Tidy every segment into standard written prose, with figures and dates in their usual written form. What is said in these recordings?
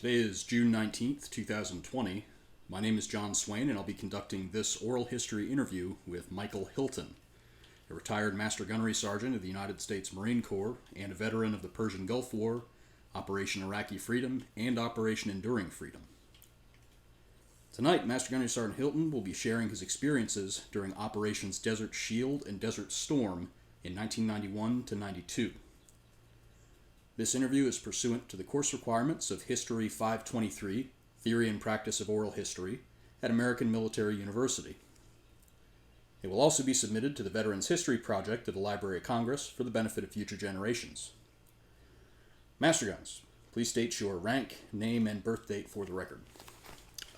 Today is June 19th, 2020. My name is John Swain, and I'll be conducting this oral history interview with Michael Hilton, a retired Master Gunnery Sergeant of the United States Marine Corps and a veteran of the Persian Gulf War, Operation Iraqi Freedom, and Operation Enduring Freedom. Tonight, Master Gunnery Sergeant Hilton will be sharing his experiences during Operations Desert Shield and Desert Storm in 1991 to 92. This interview is pursuant to the course requirements of History 523, Theory and Practice of Oral History, at American Military University. It will also be submitted to the Veterans History Project of the Library of Congress for the benefit of future generations. Master Guns, please state your rank, name, and birth date for the record.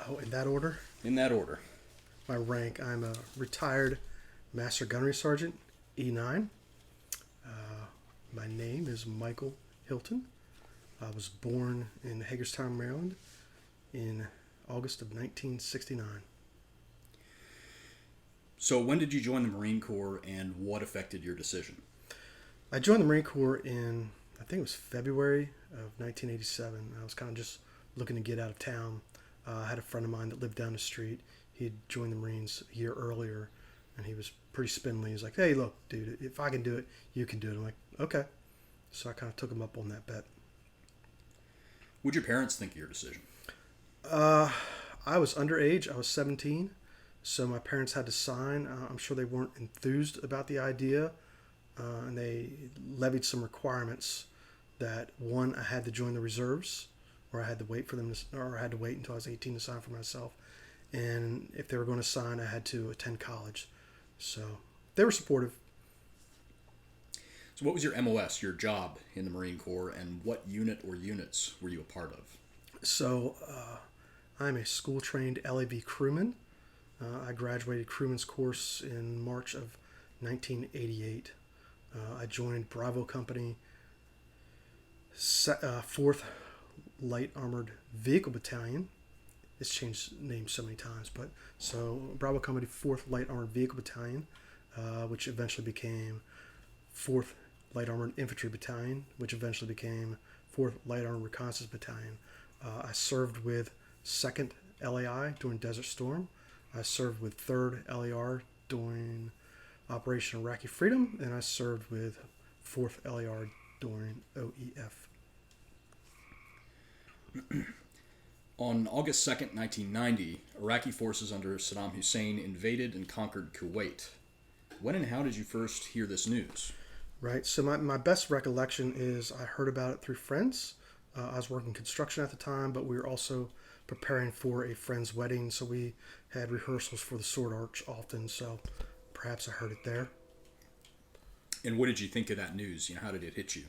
Oh, in that order? In that order. My rank, I'm a retired Master Gunnery Sergeant, E9. My name is Michael Hilton. I was born in Hagerstown, Maryland in August of 1969. So when did you join the Marine Corps and what affected your decision? I joined the Marine Corps in, I think it was February of 1987. I was kind of just looking to get out of town. I had a friend of mine that lived down the street. He had joined the Marines a year earlier, and he was pretty spindly. He was like, "Hey, look, dude, if I can do it, you can do it." I'm like, "Okay." So I kind of took him up on that bet. What did your parents think of your decision? I was underage. I was 17, so my parents had to sign. I'm sure they weren't enthused about the idea, and they levied some requirements that, one, I had to join the reserves, or I had to wait for them to, or I had to wait until I was 18 to sign for myself. And if they were going to sign, I had to attend college. So they were supportive. So what was your MOS, your job in the Marine Corps, and what unit or units were you a part of? So I'm a school-trained LAV Crewman. I graduated Crewman's course in March of 1988. I joined Bravo Company, 4th Light Armored Vehicle Battalion. It's changed names so many times, but so Bravo Company 4th Light Armored Vehicle Battalion, which eventually became 4th Light Armored Infantry Battalion, which eventually became 4th Light Armored Reconnaissance Battalion. I served with 2nd LAI during Desert Storm. I served with 3rd LAR during Operation Iraqi Freedom, and I served with 4th LAR during OEF. On August 2nd, 1990, Iraqi forces under Saddam Hussein invaded and conquered Kuwait. When and how did you first hear this news? Right, so my best recollection is I heard about it through friends. I was working construction at the time, but we were also preparing for a friend's wedding, so we had rehearsals for the Sword Arch often, so perhaps I heard it there. And what did you think of that news? How did it hit you?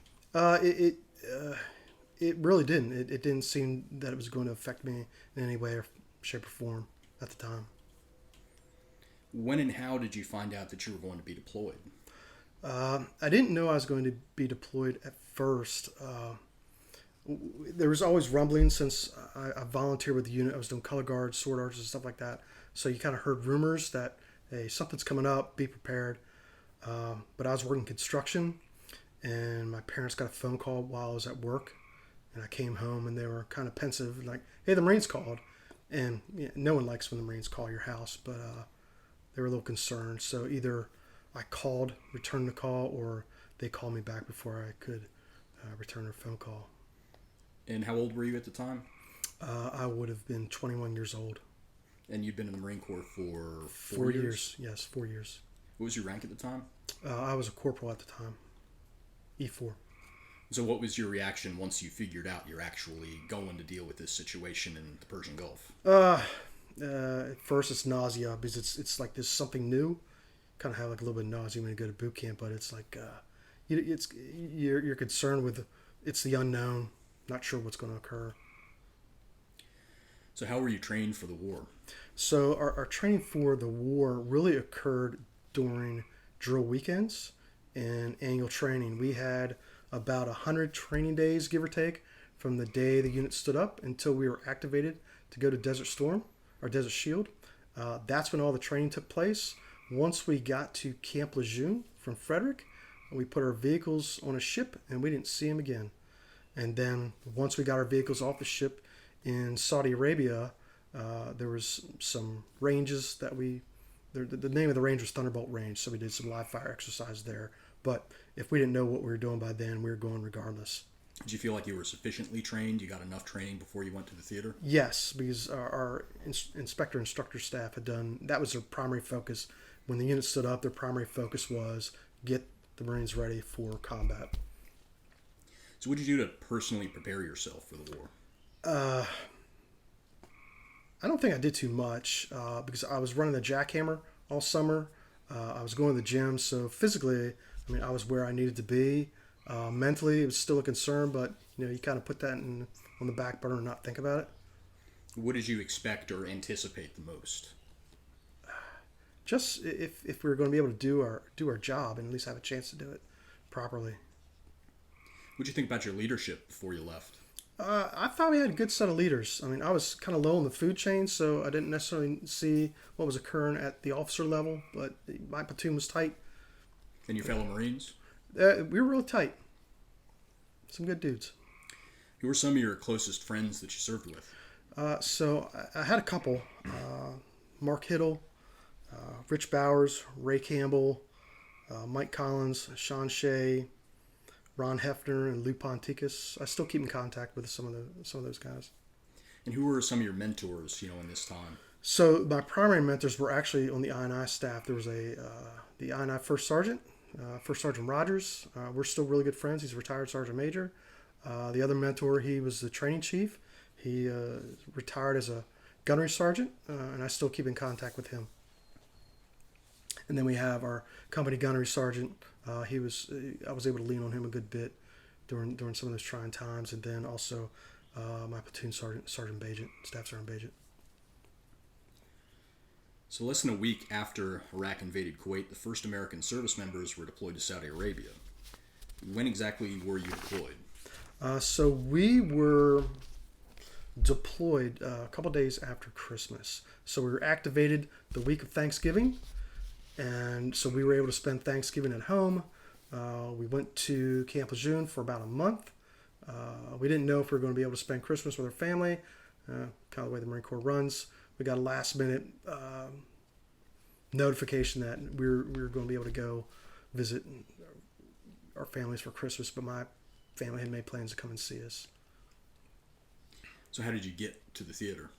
It really didn't. It didn't seem that it was going to affect me in any way or shape or form at the time. When and how did you find out that you were going to be deployed? I didn't know I was going to be deployed at first. There was always rumbling since I volunteered with the unit. I was doing color guards, sword arches, and stuff like that. So you kind of heard rumors that, hey, something's coming up, be prepared. But I was working construction, and my parents got a phone call while I was at work. And I came home, and they were kind of pensive, like, hey, the Marines called. And no one likes when the Marines call your house, but they were a little concerned. So either I called, returned the call, or they called me back before I could return their phone call. And how old were you at the time? I would have been 21 years old. And you'd been in the Marine Corps for 4 years? Yes, 4 years. What was your rank at the time? I was a corporal at the time, E4. So what was your reaction once you figured out you're actually going to deal with this situation in the Persian Gulf? At first it's nausea because it's like there's something new. Kind of have like a little bit of nausea when you go to boot camp, but it's like you're concerned with it's the unknown, not sure what's going to occur. So how were you trained for the war? So our training for the war really occurred during drill weekends and annual training. We had about 100 training days, give or take, from the day the unit stood up until we were activated to go to Desert Storm or Desert Shield. That's when all the training took place. Once we got to Camp Lejeune from Frederick, we put our vehicles on a ship and we didn't see them again. And then once we got our vehicles off the ship In Saudi Arabia, there was some ranges that the name of the range was Thunderbolt Range, so we did some live fire exercise there. But if we didn't know what we were doing by then, we were going regardless. Did you feel like you were sufficiently trained? You got enough training before you went to the theater? Yes, because our instructor staff had done, that was their primary focus. When the unit stood up, their primary focus was get the Marines ready for combat. So what did you do to personally prepare yourself for the war? I don't think I did too much because I was running the jackhammer all summer. I was going to the gym, so physically, I mean, I was where I needed to be. Mentally, it was still a concern, but you kind of put that on the back burner and not think about it. What did you expect or anticipate the most? Just if we were going to be able to do our job and at least have a chance to do it properly. What did you think about your leadership before you left? I thought we had a good set of leaders. I mean, I was kind of low in the food chain, so I didn't necessarily see what was occurring at the officer level, but my platoon was tight. And your fellow Marines? We were real tight. Some good dudes. Who were some of your closest friends that you served with? So I had a couple. Mark Hittle, Rich Bowers, Ray Campbell, Mike Collins, Sean Shea, Ron Hefner, and Lou Ponticus. I still keep in contact with some of those guys. And who were some of your mentors, in this time? So my primary mentors were actually on the I&I staff. There was the I&I First Sergeant, First Sergeant Rogers. We're still really good friends. He's a retired Sergeant Major. The other mentor, he was the training chief. He retired as a Gunnery Sergeant, and I still keep in contact with him. And then we have our company Gunnery Sergeant. I was able to lean on him a good bit during some of those trying times, and then also my platoon sergeant, Sergeant Bajent, Staff Sergeant Bajent. So less than a week after Iraq invaded Kuwait, the first American service members were deployed to Saudi Arabia. When exactly were you deployed? So we were deployed a couple days after Christmas. So we were activated the week of Thanksgiving, and so we were able to spend Thanksgiving at home. We went to Camp Lejeune for about a month. We didn't know if we were going to be able to spend Christmas with our family, kind of the way the Marine Corps runs. We got a last-minute notification that we were going to be able to go visit our families for Christmas, but my family had made plans to come and see us. So how did you get to the theater?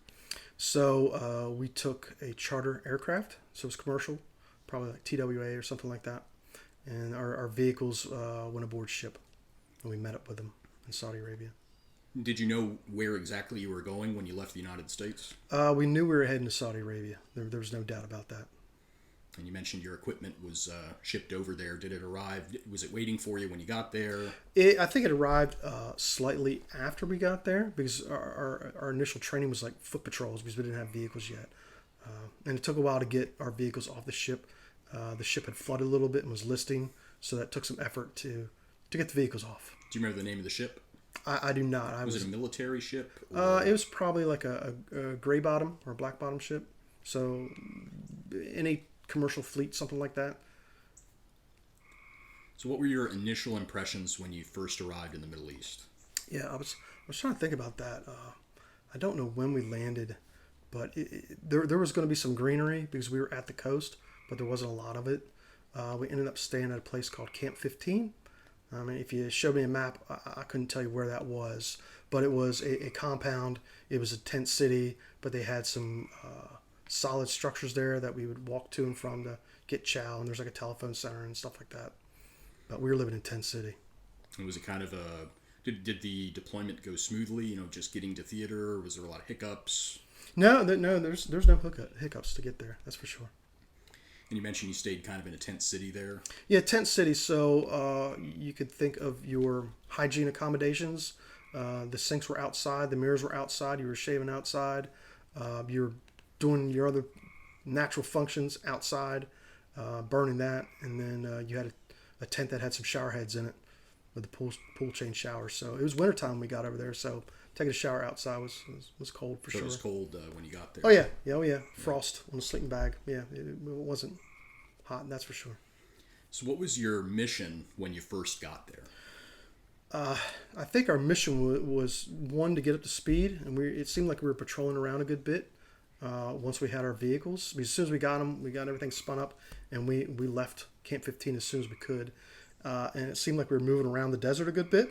So we took a charter aircraft, so it was commercial, probably like TWA or something like that, and our vehicles went aboard ship, and we met up with them in Saudi Arabia. Did you know where exactly you were going when you left the United States? We knew we were heading to Saudi Arabia. There was no doubt about that. And you mentioned your equipment was shipped over there. Did it arrive? Was it waiting for you when you got there? I think it arrived slightly after we got there because our initial training was like foot patrols because we didn't have vehicles yet. And it took a while to get our vehicles off the ship. The ship had flooded a little bit and was listing, so that took some effort to get the vehicles off. Do you remember the name of the ship? I do not. Was it a military ship? It was probably like a gray bottom or a black bottom ship. So any commercial fleet, something like that. So what were your initial impressions when you first arrived in the Middle East? Yeah, I was trying to think about that. I don't know when we landed, but there was going to be some greenery because we were at the coast, but there wasn't a lot of it. We ended up staying at a place called Camp 15. I mean, if you showed me a map, I couldn't tell you where that was, but it was a compound. It was a tent city, but they had some solid structures there that we would walk to and from to get chow, and there's like a telephone center and stuff like that. But we were living in tent city. And was it kind of did the deployment go smoothly? Just getting to theater? Was there a lot of hiccups? No, there's no hiccups to get there. That's for sure. And you mentioned you stayed kind of in a tent city there. Yeah, tent city. So you could think of your hygiene accommodations. The sinks were outside. The mirrors were outside. You were shaving outside. You were doing your other natural functions outside, burning that. And then you had a tent that had some shower heads in it with the pool chain shower. So it was wintertime when we got over there. So taking a shower outside was cold for sure. It was cold when you got there. Oh yeah. Frost on a sleeping bag. Yeah, it wasn't hot, that's for sure. So what was your mission when you first got there? I think our mission was one to get up to speed, and it seemed like we were patrolling around a good bit. Once we had our vehicles, as soon as we got them, we got everything spun up, and we left Camp 15 as soon as we could. And it seemed like we were moving around the desert a good bit,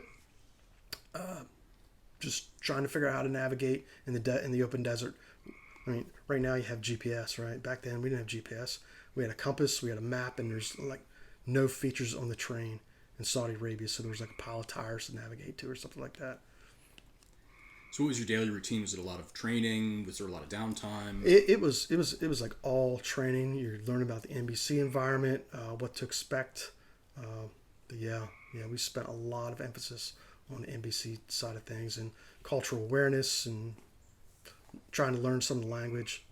just trying to figure out how to navigate in the open desert. I mean, right now you have GPS, right? Back then we didn't have GPS. We had a compass, we had a map, and there's like no features on the terrain in Saudi Arabia, so there was like a pile of tires to navigate to or something like that. So what was your daily routine? Was it a lot of training? Was there a lot of downtime? It was like all training. You're learning about the NBC environment, what to expect. But yeah, we spent a lot of emphasis on the NBC side of things and cultural awareness and trying to learn some of the language.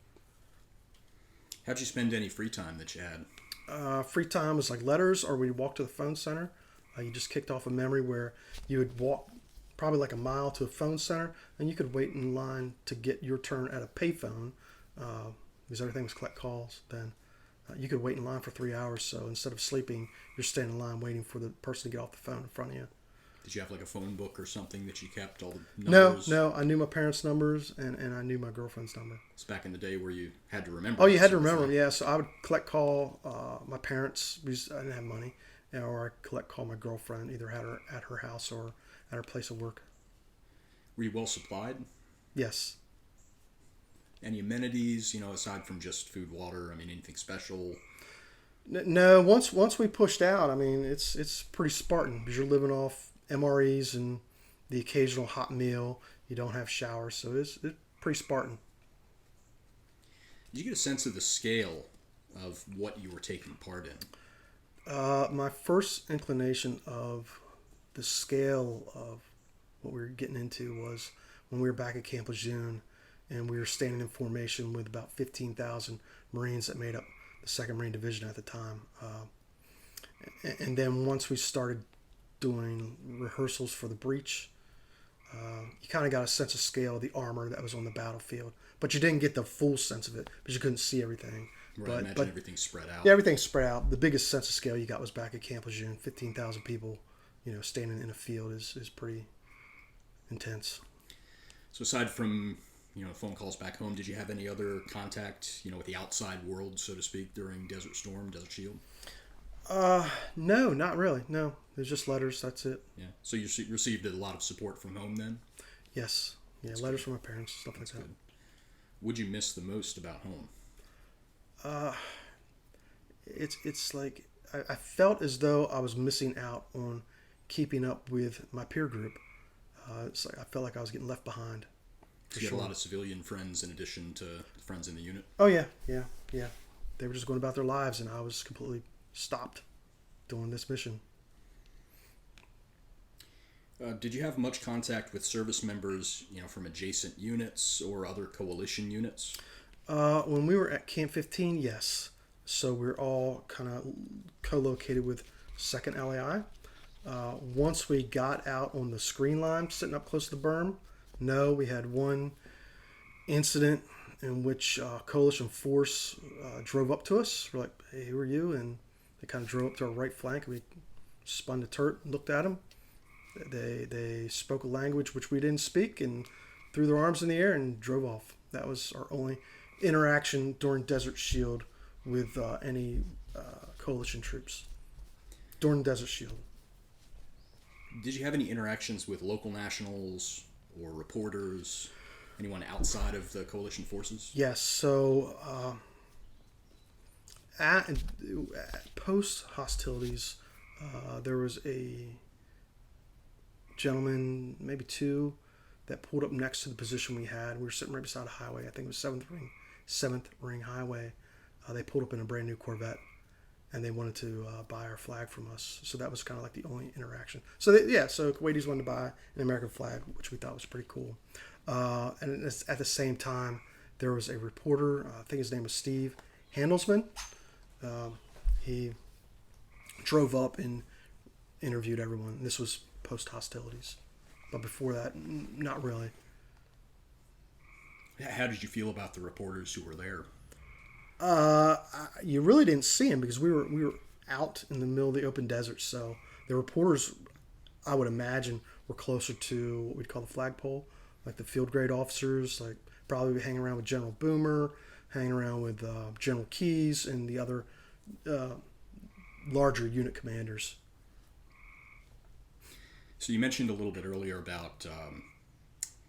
How'd you spend any free time that you had? Free time was like letters, or we'd walk to the phone center. You just kicked off a memory where you would walk probably like a mile to a phone center, and you could wait in line to get your turn at a payphone, because everything was collect calls then. You could wait in line for 3 hours, so instead of sleeping, you're standing in line waiting for the person to get off the phone in front of you. Did you have like a phone book or something that you kept all the numbers? No, I knew my parents' numbers, and I knew my girlfriend's number. It's back in the day where you had to remember. Oh, you had to remember them, yeah. So I would collect call my parents, because I didn't have money, or I collect call my girlfriend, either at her house or at her place of work. Were you well supplied? Yes. Any amenities, aside from just food, water? I mean, anything special? No. Once we pushed out, I mean, it's pretty Spartan because you're living off MREs and the occasional hot meal. You don't have showers, so it's pretty Spartan. Did you get a sense of the scale of what you were taking part in? My first inclination of the scale of what we were getting into was when we were back at Camp Lejeune, and we were standing in formation with about 15,000 Marines that made up the 2nd Marine Division at the time. And then once we started doing rehearsals for the breach, you kind of got a sense of scale of the armor that was on the battlefield. But you didn't get the full sense of it because you couldn't see everything. Right, I imagine everything's spread out. Yeah, everything's spread out. The biggest sense of scale you got was back at Camp Lejeune. 15,000 people, standing in a field is pretty intense. So aside from phone calls back home, did you have any other contact with the outside world, so to speak, during Desert Storm, Desert Shield? No, not really. No, there's just letters. That's it. Yeah. So you received a lot of support from home then? Yes. Yeah, that's letters good. From my parents, stuff like that. Good. What'd you miss the most about home? It's like I felt as though I was missing out on keeping up with my peer group. It's like I felt like I was getting left behind. Did you have a lot of civilian friends in addition to friends in the unit? Oh yeah. They were just going about their lives, and I was completely stopped doing this mission. Did you have much contact with service members, from adjacent units or other coalition units? When we were at Camp 15, yes. So we're all kind of co-located with 2nd LAI. Once we got out on the screen line, sitting up close to the berm, no, we had one incident in which coalition force drove up to us. We're like, hey, who are you? And they kind of drove up to our right flank. We spun the turret and looked at them. They spoke a language which we didn't speak and threw their arms in the air and drove off. That was our only interaction during Desert Shield with any coalition troops during Desert Shield. Did you have any interactions with local nationals or reporters, anyone outside of the coalition forces? Yes. So at post hostilities, there was a gentleman, maybe two, that pulled up next to the position we had. We were sitting right beside a highway. I think it was 7th Ring Highway. They pulled up in a brand new Corvette, and they wanted to buy our flag from us. So that was kind of like the only interaction. So so Kuwaitis wanted to buy an American flag, which we thought was pretty cool. And at the same time, there was a reporter. I think his name was Steve Handelsman. He drove up and interviewed everyone. This was post hostilities, but before that, not really. How did you feel about the reporters who were there? You really didn't see them because we were out in the middle of the open desert. So the reporters, I would imagine were closer to what we'd call the flagpole, like the field grade officers, like probably hanging around with General Boomer, hanging around with General Keyes, and the other larger unit commanders. So you mentioned a little bit earlier about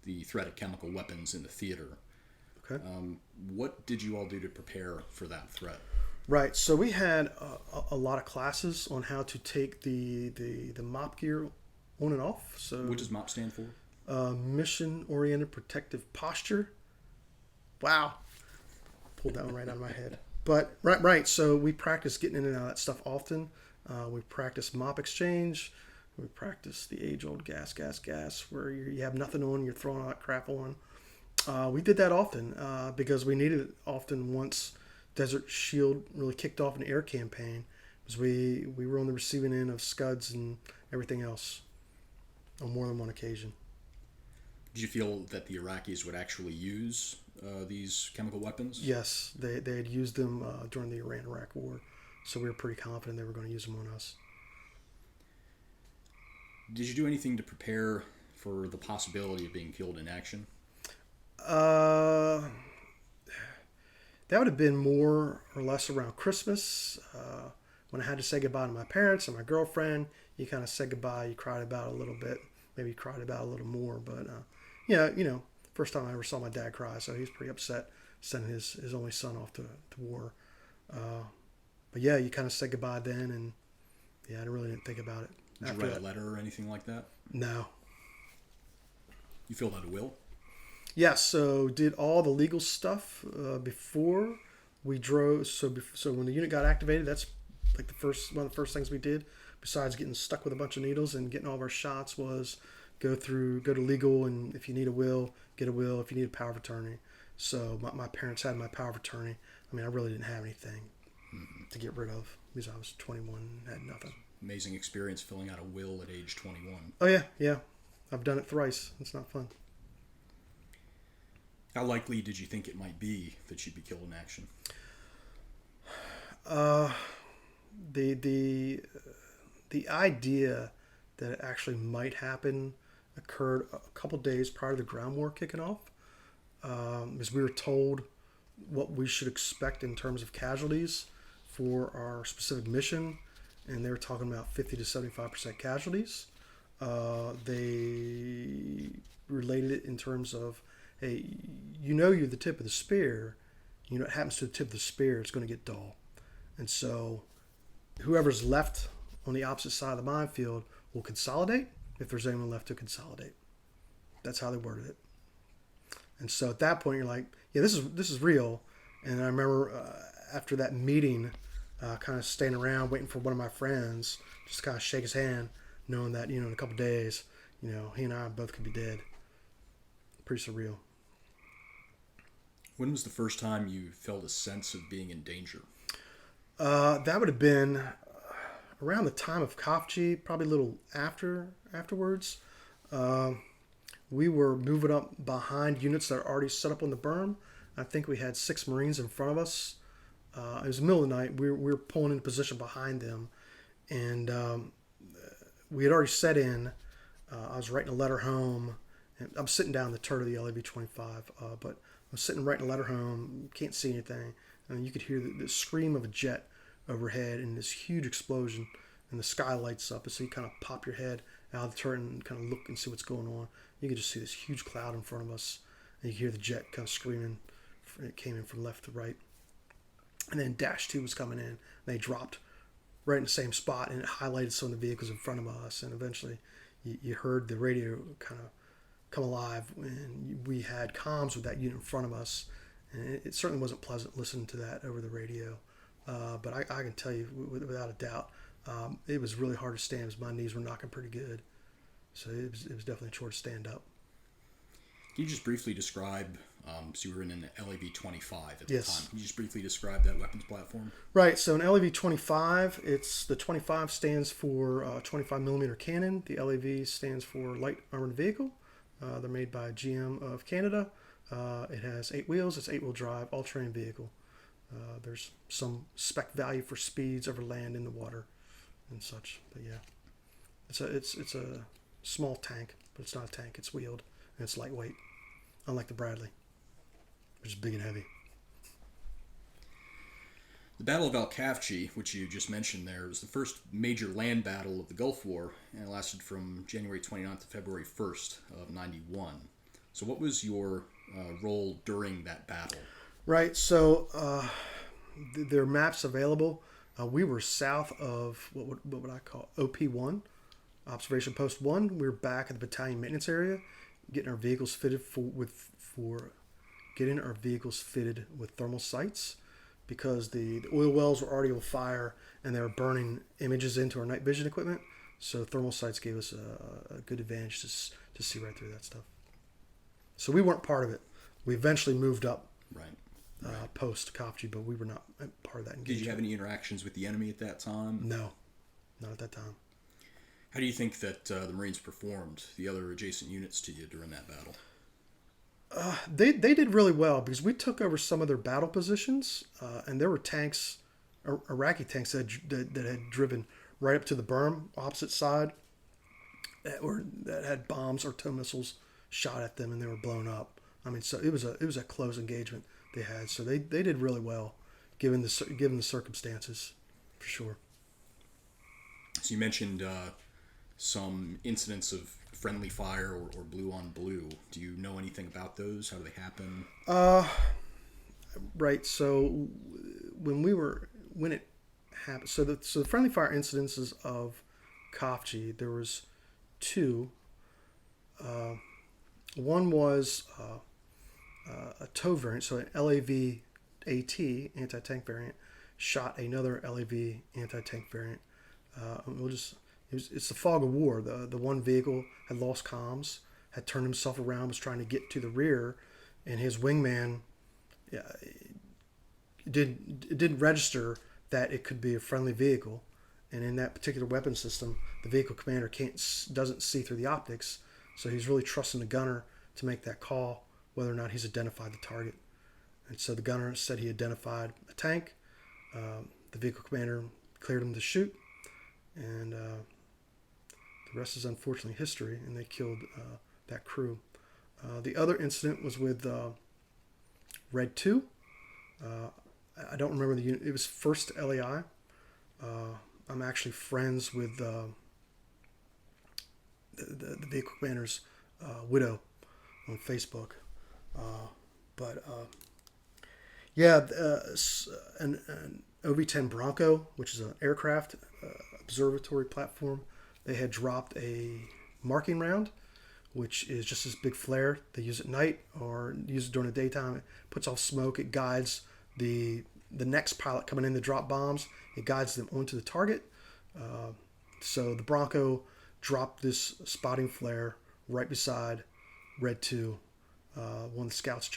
the threat of chemical weapons in the theater. Okay. What did you all do to prepare for that threat? Right. So we had a lot of classes on how to take the MOP gear on and off. So What does MOP stand for? Mission-oriented protective posture. Wow. Pulled that one right out of my head. But right. So we practice getting in and out of that stuff often. We practice MOP exchange. We practice the age-old gas, where you have nothing on, you're throwing all that crap on. We did that often because we needed it often once Desert Shield really kicked off an air campaign, because we were on the receiving end of Scuds and everything else on more than one occasion. Did you feel that the Iraqis would actually use these chemical weapons? Yes, they had used them during the Iran-Iraq War, so we were pretty confident they were going to use them on us. Did you do anything to prepare for the possibility of being killed in action? That would have been more or less around Christmas, when I had to say goodbye to my parents and my girlfriend. You kind of said goodbye, you cried about it a little bit, maybe you cried about it a little more, but first time I ever saw my dad cry, so he was pretty upset sending his only son off to war. But yeah, you kind of said goodbye then, and yeah, I really didn't think about it. Did you write a letter or anything like that? No. You filled out a will? Yes, so did all the legal stuff before we drove. So when the unit got activated, that's like one of the first things we did, besides getting stuck with a bunch of needles and getting all of our shots, was go to legal, and if you need a will, get a will. If you need a power of attorney. So my parents had my power of attorney. I mean, I really didn't have anything to get rid of because I was 21 and had nothing. Amazing experience filling out a will at age 21. Oh yeah. I've done it thrice. It's not fun. How likely did you think it might be that you'd be killed in action? The idea that it actually might happen occurred a couple days prior to the ground war kicking off, because we were told what we should expect in terms of casualties for our specific mission, and they were talking about 50 to 75% casualties. They related it in terms of, hey, you're the tip of the spear. You know what happens to the tip of the spear, it's going to get dull. And so whoever's left on the opposite side of the minefield will consolidate if there's anyone left to consolidate. That's how they worded it. And so at that point, you're like, yeah, this is real. And I remember after that meeting, kind of staying around, waiting for one of my friends, just kind of shake his hand, knowing that, in a couple of days, he and I both could be dead. Pretty surreal. When was the first time you felt a sense of being in danger? That would have been around the time of Kafji, probably a little afterwards. We were moving up behind units that are already set up on the berm. I think we had 6 Marines in front of us. It was the middle of the night. We were pulling into position behind them, and we had already set in. I was writing a letter home. And I'm sitting down in the turret of the LAV-25, but I'm sitting writing a letter home. Can't see anything. And you could hear the scream of a jet overhead and this huge explosion, and the sky lights up. And so you kind of pop your head out of the turret and kind of look and see what's going on. You could just see this huge cloud in front of us, and you hear the jet kind of screaming. It came in from left to right. And then Dash 2 was coming in. They dropped right in the same spot, and it highlighted some of the vehicles in front of us. And eventually you heard the radio kind of come alive, and we had comms with that unit in front of us. And it certainly wasn't pleasant listening to that over the radio. But I can tell you without a doubt, it was really hard to stand because my knees were knocking pretty good. So it was definitely a chore to stand up. Can you just briefly describe, so you were in an LAV-25 at the Yes. time. Can you just briefly describe that weapons platform? Right, so an LAV-25, the 25 stands for 25 millimeter cannon. The LAV stands for Light Armored Vehicle. They're made by GM of Canada. It has 8 wheels. It's 8-wheel drive, all-terrain vehicle. There's some spec value for speeds over land in the water and such. But yeah, It's a small tank, but it's not a tank. It's wheeled and it's lightweight, unlike the Bradley, which is big and heavy. The Battle of Al-Kafji, which you just mentioned there, was the first major land battle of the Gulf War, and it lasted from January 29th to February 1st of 91. So what was your role during that battle? Right. So there are maps available. We were south of what would I call OP1, Observation Post 1. We were back at the battalion maintenance area, getting our vehicles fitted getting our vehicles fitted with thermal sights, because the oil wells were already on fire and they were burning images into our night vision equipment. So thermal sights gave us a good advantage to see right through that stuff. So we weren't part of it. We eventually moved up post Kafji, but we were not part of that engagement. Did you have any interactions with the enemy at that time? No, not at that time. How do you think that the Marines performed, the other adjacent units to you, during that battle? They did really well because we took over some of their battle positions, and there were tanks, Iraqi tanks that had driven right up to the berm opposite side, that had bombs or tow missiles shot at them, and they were blown up. I mean, so it was a close engagement they had. So they did really well, given the circumstances, for sure. So you mentioned some incidents of friendly fire or blue on blue. Do you know anything about those? How do they happen? Right. So when it happened, so the friendly fire incidences of Kafji, there was two. One was a tow variant, so an LAV-AT anti-tank variant shot another LAV anti-tank variant. It's the fog of war. The one vehicle had lost comms, had turned himself around, was trying to get to the rear, and his wingman didn't register that it could be a friendly vehicle. And in that particular weapon system, the vehicle commander doesn't see through the optics, so he's really trusting the gunner to make that call whether or not he's identified the target. And so the gunner said he identified a tank. The vehicle commander cleared him to shoot, and the rest is unfortunately history, and they killed that crew. The other incident was with Red 2. I don't remember the unit. It was 1st LAI. I'm actually friends with the vehicle commander's widow on Facebook. An OV-10 Bronco, which is an aircraft observatory platform, they had dropped a marking round, which is just this big flare. They use it at night or use it during the daytime. It puts off smoke. It guides the next pilot coming in to drop bombs. It guides them onto the target. So the Bronco dropped this spotting flare right beside Red 2. One of the scouts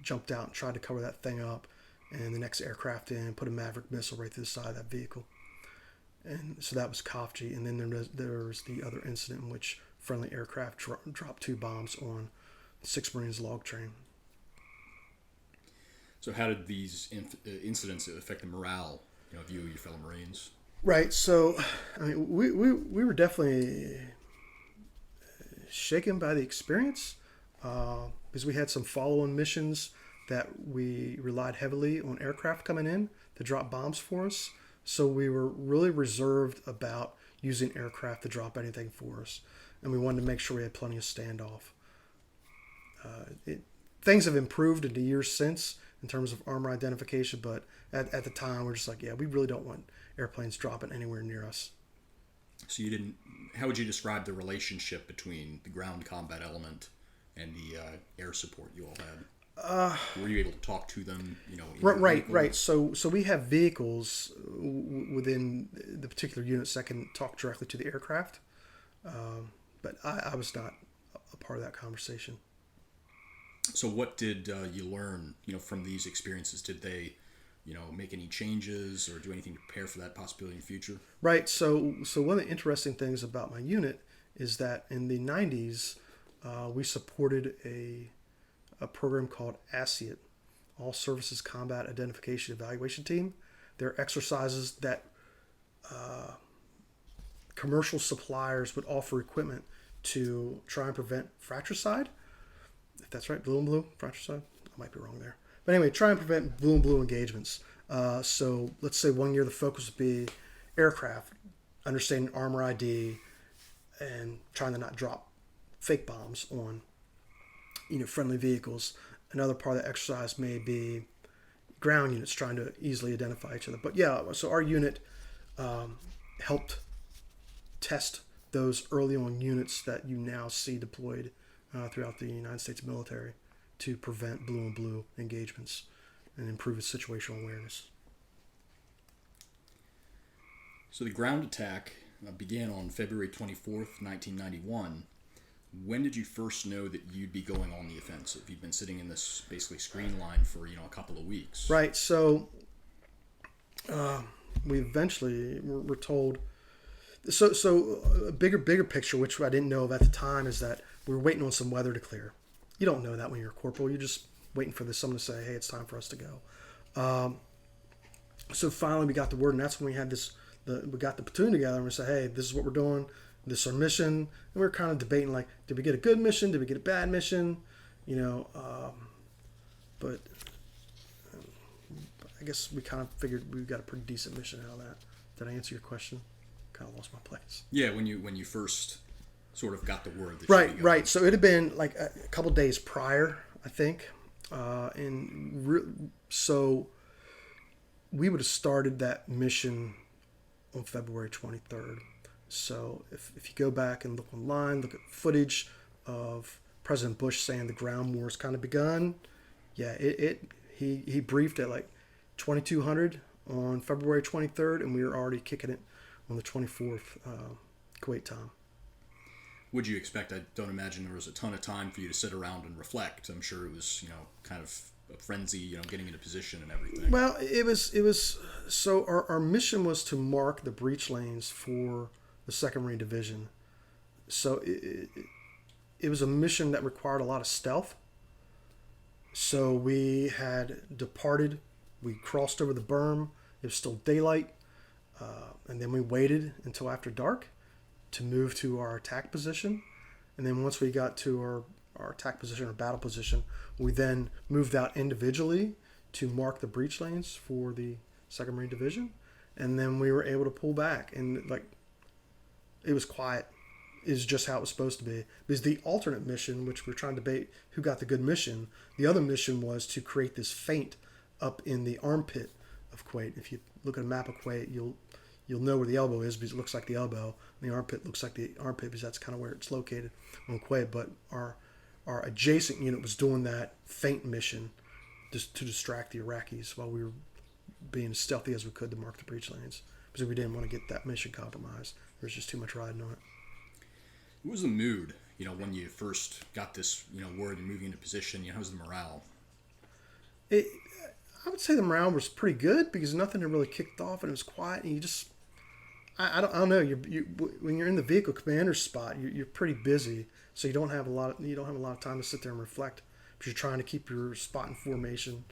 jumped out and tried to cover that thing up, and the next aircraft in put a Maverick missile right through the side of that vehicle. And so that was Kafji. And then there was the other incident in which friendly aircraft dropped 2 bombs on 6 Marines log train. So how did these incidents affect the morale, of you and your fellow Marines? Right. So, I mean, we were definitely shaken by the experience because we had some follow-on missions that we relied heavily on aircraft coming in to drop bombs for us. So we were really reserved about using aircraft to drop anything for us, and we wanted to make sure we had plenty of standoff. Things have improved in the years since in terms of armor identification, but at the time we're just like, yeah, we really don't want airplanes dropping anywhere near us. So how would you describe the relationship between the ground combat element and the air support you all had? Were you able to talk to them? Right. So we have vehicles within the particular units that can talk directly to the aircraft, but I was not a part of that conversation. So what did you learn, from these experiences? Did they, make any changes or do anything to prepare for that possibility in the future? Right. So one of the interesting things about my unit is that in the 90s, we supported a program called ASIAT, All Services Combat Identification Evaluation Team. They're exercises that commercial suppliers would offer equipment to try and prevent fratricide. If that's right, blue and blue, fratricide. I might be wrong there. But anyway, try and prevent blue and blue engagements. So let's say one year the focus would be aircraft, understanding armor ID, and trying to not drop fake bombs on friendly vehicles. Another part of the exercise may be ground units trying to easily identify each other. But yeah, so our unit helped test those early on units that you now see deployed throughout the United States military to prevent blue and blue engagements and improve its situational awareness. So the ground attack began on February 24th, 1991. When did you first know that you'd be going on the offensive? You'd been sitting in this basically screen line for a couple of weeks. Right. So we eventually were told. So a bigger picture, which I didn't know of at the time, is that we were waiting on some weather to clear. You don't know that when you're a corporal. You're just waiting for someone to say, "Hey, it's time for us to go." So finally, we got the word, and that's when we had we got the platoon together, and we said, "Hey, this is what we're doing. This is our mission." And we were kind of debating, like, did we get a good mission? Did we get a bad mission? But I guess we kind of figured we got a pretty decent mission out of that. Did I answer your question? Kind of lost my place. Yeah, when you first sort of got the word. That Right. So it had been like a couple days prior, I think, so we would have started that mission on February 23rd. So if you go back and look online, look at footage of President Bush saying the ground war has kind of begun. Yeah, he briefed at like 2200 on February 23rd, and we were already kicking it on the 24th Kuwait time. Would you expect? I don't imagine there was a ton of time for you to sit around and reflect. I'm sure it was, kind of a frenzy, getting into position and everything. Well, it was. So our mission was to mark the breach lanes for the 2nd Marine Division. So it was a mission that required a lot of stealth. So we had departed. We crossed over the berm. It was still daylight. And then we waited until after dark to move to our attack position. And then once we got to our attack position or battle position, we then moved out individually to mark the breach lanes for the 2nd Marine Division. And then we were able to pull back. And it was quiet. Is just how it was supposed to be. Because the alternate mission, which we're trying to debate who got the good mission, the other mission was to create this feint up in the armpit of Kuwait. If you look at a map of Kuwait, you'll know where the elbow is because it looks like the elbow. And the armpit looks like the armpit because that's kind of where it's located on Kuwait. But our adjacent unit was doing that feint mission just to distract the Iraqis while we were being as stealthy as we could to mark the breach lanes because we didn't want to get that mission compromised. There was just too much riding on it. What was the mood, when you first got this, word and moving into position? How was the morale? I would say the morale was pretty good because nothing had really kicked off and it was quiet. And you just, I don't know. When you're in the vehicle commander's spot, you're pretty busy, so you don't have a lot of time to sit there and reflect. Because you're trying to keep your spot in formation,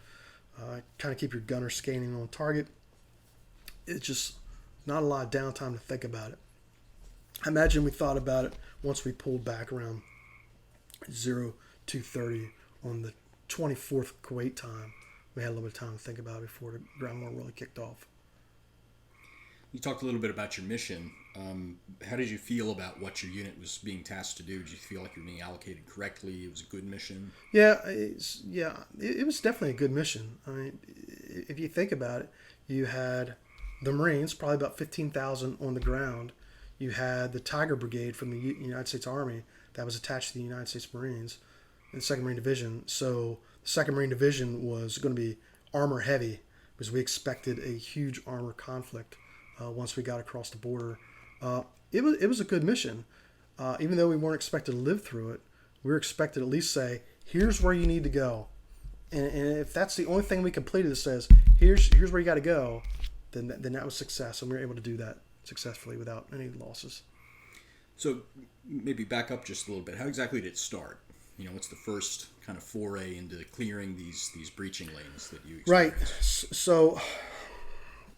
kind of keep your gunner scanning on target. It's just not a lot of downtime to think about it. I imagine we thought about it once we pulled back around 02:30 on the 24th Kuwait time. We had a little bit of time to think about it before the ground war really kicked off. You talked a little bit about your mission. How did you feel about what your unit was being tasked to do? Did you feel like you were being allocated correctly? It was a good mission? Yeah, it was definitely a good mission. I mean, if you think about it, you had the Marines, probably about 15,000 on the ground. You had the Tiger Brigade from the United States Army that was attached to the United States Marines in the 2nd Marine Division. So the 2nd Marine Division was going to be armor heavy because we expected a huge armor conflict once we got across the border. It was a good mission. Even though we weren't expected to live through it, we were expected to at least say, here's where you need to go. And if that's the only thing we completed that says, here's where you got to go, then that was success. And we were able to do that successfully without any losses. So maybe back up just a little bit. How exactly did it start? What's the first kind of foray into clearing these breaching lanes that you experienced? Right. So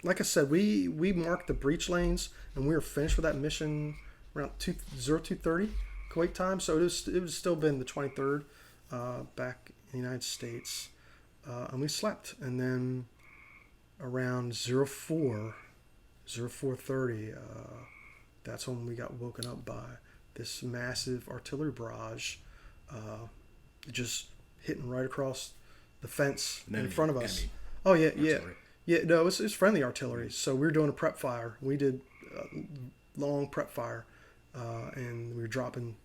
like I said, we marked the breach lanes, and we were finished with that mission around 02:30 Kuwait time. So it was still been the 23rd back in the United States, and we slept. And then around 04:30, that's when we got woken up by this massive artillery barrage, just hitting right across the fence in front of us. Oh yeah, artillery. Yeah. No, it was friendly artillery. So we were doing a prep fire. We did long prep fire, and we were dropping.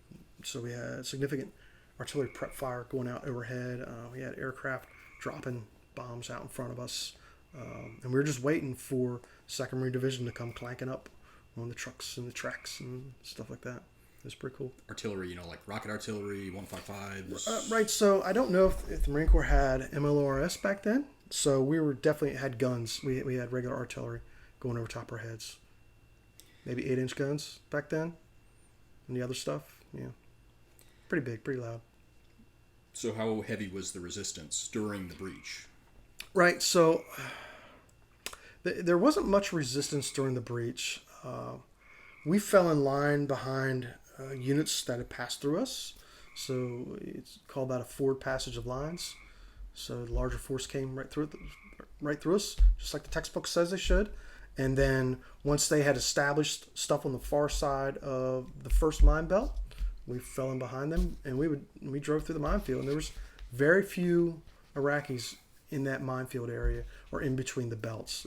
So we had significant artillery prep fire going out overhead. We had aircraft dropping bombs out in front of us, and we were just waiting for 2nd Marine Division to come clanking up on the trucks and the tracks and stuff like that. It was pretty cool. Artillery, like rocket artillery, 155s. Right. So I don't know if the Marine Corps had MLRS back then. So we were definitely had guns. We had regular artillery going over top our heads. Maybe 8-inch guns back then. And the other stuff, yeah. Pretty big, pretty loud. So how heavy was the resistance during the breach? Right. So there wasn't much resistance during the breach. We fell in line behind units that had passed through us. So it's called that a forward passage of lines. So the larger force came right through us, just like the textbook says they should. And then once they had established stuff on the far side of the first mine belt, we fell in behind them, and we drove through the minefield. And there was very few Iraqis in that minefield area or in between the belts.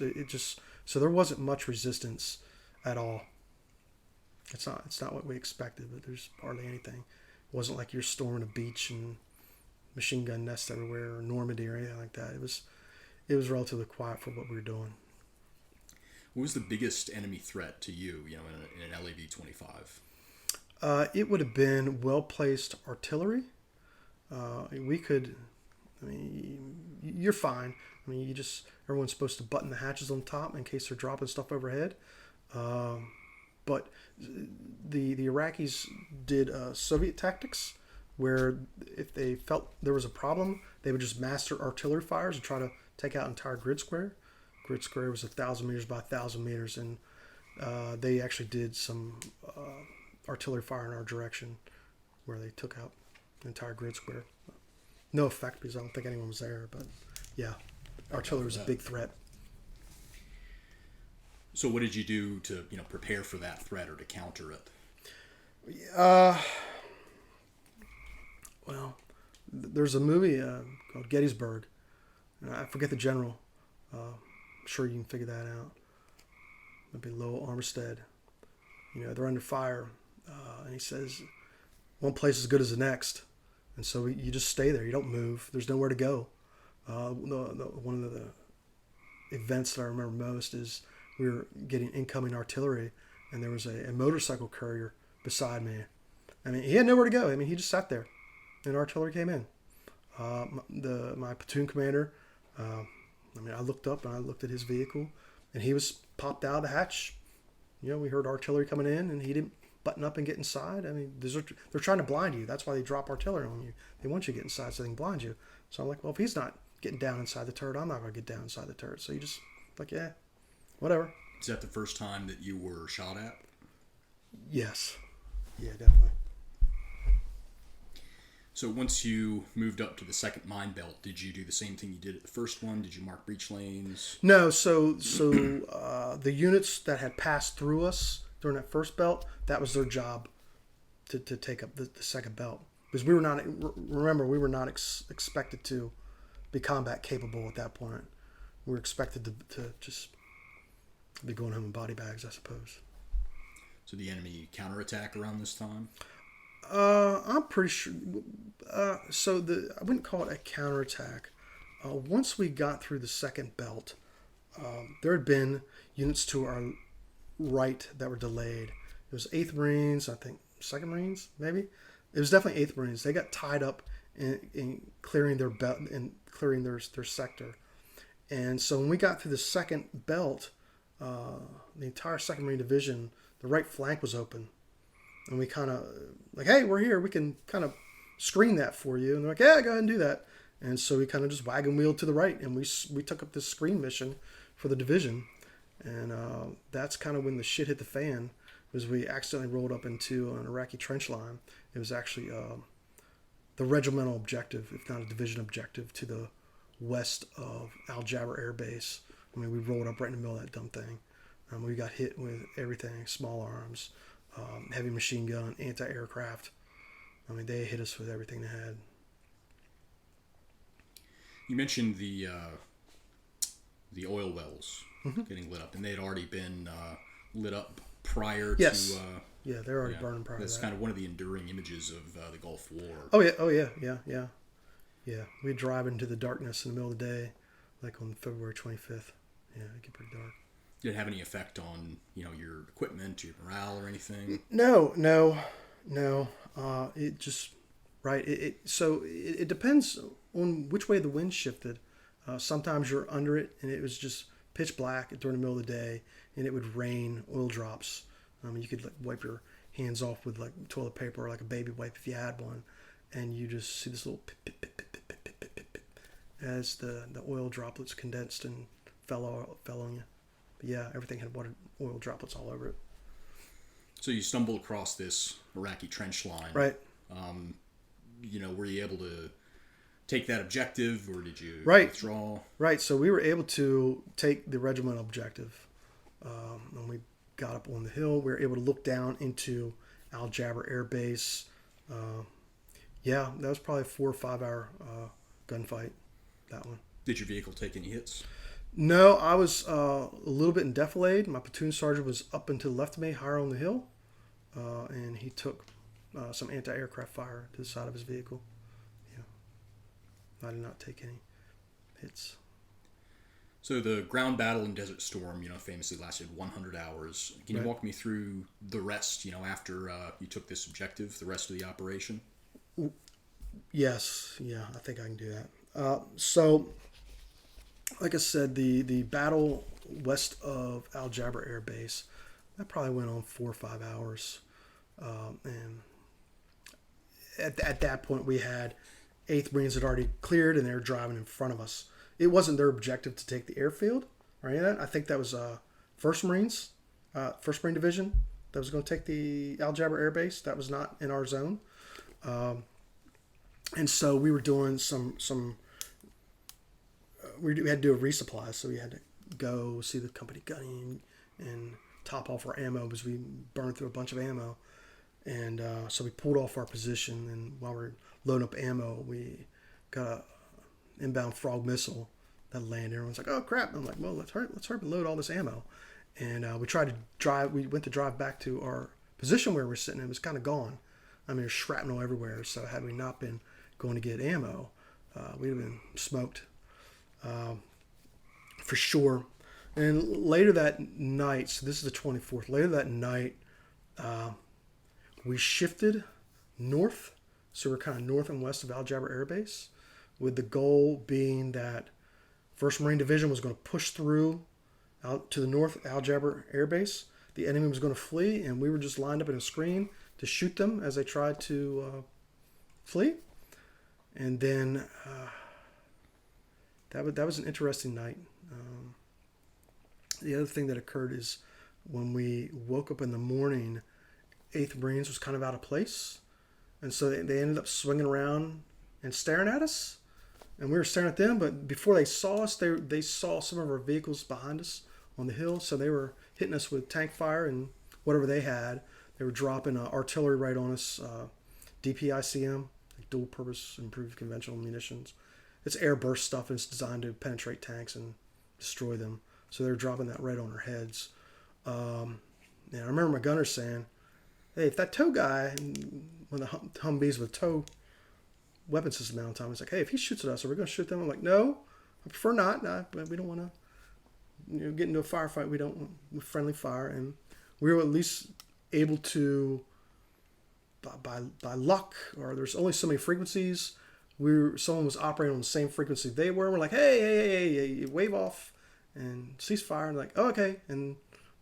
So there wasn't much resistance at all. It's not what we expected, but there's hardly anything. It wasn't like you're storming a beach and machine gun nests everywhere or Normandy or anything like that. It was relatively quiet for what we were doing. What was the biggest enemy threat to you, in an LAV-25? It would have been well-placed artillery. You're fine. Everyone's supposed to button the hatches on top in case they're dropping stuff overhead. But the Iraqis did Soviet tactics, where if they felt there was a problem, they would just master artillery fires and try to take out entire grid square. Grid square was 1,000 meters by 1,000 meters, and they actually did some artillery fire in our direction, where they took out the entire grid square. No effect because I don't think anyone was there, but yeah, artillery was a big threat. So what did you do to prepare for that threat or to counter it? Well, there's a movie called Gettysburg. I forget the general. I'm sure you can figure that out. Maybe Lowell Armistead. They're under fire, and he says, "One place is as good as the next," and so you just stay there. You don't move. There's nowhere to go. One of the events that I remember most is we were getting incoming artillery, and there was a motorcycle courier beside me. He had nowhere to go. He just sat there, and artillery came in. My platoon commander, I looked up and I looked at his vehicle, and he was popped out of the hatch. We heard artillery coming in, and he didn't button up and get inside. They're trying to blind you. That's why they drop artillery on you. They want you to get inside so they can blind you. So I'm like, well, if he's not getting down inside the turret, I'm not going to get down inside the turret. So you just yeah, whatever. Is that the first time that you were shot at? Yes. Yeah, definitely. So once you moved up to the second mine belt, did you do the same thing you did at the first one? Did you mark breach lanes? No. So the units that had passed through us during that first belt, that was their job to take up the second belt. Because we were not expected to be combat capable at that point. We were expected to just be going home in body bags, I suppose. So the enemy counterattack around this time? I'm pretty sure. I wouldn't call it a counterattack. Once we got through the second belt, there had been units to our right that were delayed. It was 8th Marines, I think 2nd Marines, maybe. It was definitely 8th Marines. They got tied up in clearing their belt and clearing their sector. And so when we got through the second belt, the entire 2nd Marine Division, the right flank was open. And we kind of hey, we're here. We can kind of screen that for you. And they're like, yeah, go ahead and do that. And so we kind of just wagon wheeled to the right, and we took up this screen mission for the division. And that's kind of when the shit hit the fan, was we accidentally rolled up into an Iraqi trench line. It was actually the regimental objective, if not a division objective, to the west of Al Jaber Air Base. I mean, we rolled up right in the middle of that dumb thing. We got hit with everything: small arms, heavy machine gun, anti-aircraft. I mean, they hit us with everything they had. You mentioned the oil wells getting lit up, and they had already been lit up prior Yes. to. Yeah, they're already burning prior to That's that. kind of one of the enduring images of the Gulf War. Oh yeah. We'd drive into the darkness in the middle of the day, like on February 25th. Yeah, it'd get pretty dark. Did it have any effect on your equipment, your morale, or anything? No. It just right. So it depends on which way the wind shifted. Sometimes you're under it, and it was just pitch black during the middle of the day, and it would rain oil drops. You could like wipe your hands off with like toilet paper or like a baby wipe if you had one, and you just see this little pip, pip, pip, pip, pip, pip, pip, pip, pip, as the oil droplets condensed and fell on you. But yeah, everything had oil droplets all over it. So you stumble across this Iraqi trench line. Right. Were you able to take that objective, or did you Right. withdraw? Right. So we were able to take the regimental objective, and we got up on the hill. We were able to look down into Al Jaber Air Base. Yeah, that was probably a 4 or 5 hour gunfight. That one. Did your vehicle take any hits? No, I was a little bit in defilade. My platoon sergeant was up and to the left of me, higher on the hill, and he took some anti-aircraft fire to the side of his vehicle. Yeah, I did not take any hits. So the ground battle in Desert Storm, famously lasted 100 hours. Can you walk me through the rest, after you took this objective, the rest of the operation? Yes, yeah, I think I can do that. So, like I said, the battle west of Al Jaber Air Base, that probably went on 4 or 5 hours. And at that point, we had 8th Marines had already cleared, and they were driving in front of us. It wasn't their objective to take the airfield or any of that. I think that was 1st Marines, 1st Marine Division that was going to take the Al Jaber Air Base. That was not in our zone. And so we were doing we had to do a resupply. So we had to go see the company gunning and top off our ammo because we burned through a bunch of ammo. And so we pulled off our position. And while we're loading up ammo, we got a inbound frog missile that landed. Everyone's like, "Oh crap!" I'm like, "Well, let's hurry and load all this ammo." And we tried to drive. We went to drive back to our position where we're sitting. It was kind of gone. I mean, there's shrapnel everywhere. So had we not been going to get ammo, we'd have been smoked for sure. And later that night, so this is the 24th. Later that night, we shifted north. So we're kind of north and west of Al Jaber Air Base, with the goal being that 1st Marine Division was going to push through out to the north of Al Jaber Air Base. The enemy was going to flee, and we were just lined up in a screen to shoot them as they tried to flee. And then that was an interesting night. The other thing that occurred is when we woke up in the morning, 8th Marines was kind of out of place. And so they ended up swinging around and staring at us. And we were staring at them, but before they saw us, they saw some of our vehicles behind us on the hill. So they were hitting us with tank fire and whatever they had. They were dropping artillery right on us, DPICM, like dual purpose improved conventional munitions. It's air burst stuff, and it's designed to penetrate tanks and destroy them. So they were dropping that right on our heads. I remember my gunner saying, "Hey, if that tow guy, one of the Humvees with tow weapon system mounted on, he's like, hey, if he shoots at us, are we going to shoot them?" I'm like, "No, I prefer not. No, but we don't want to get into a firefight. We don't want friendly fire." And we were at least able to, by luck, or there's only so many frequencies. Someone was operating on the same frequency they were. We're like, hey, wave off and cease fire. And like, oh, okay. And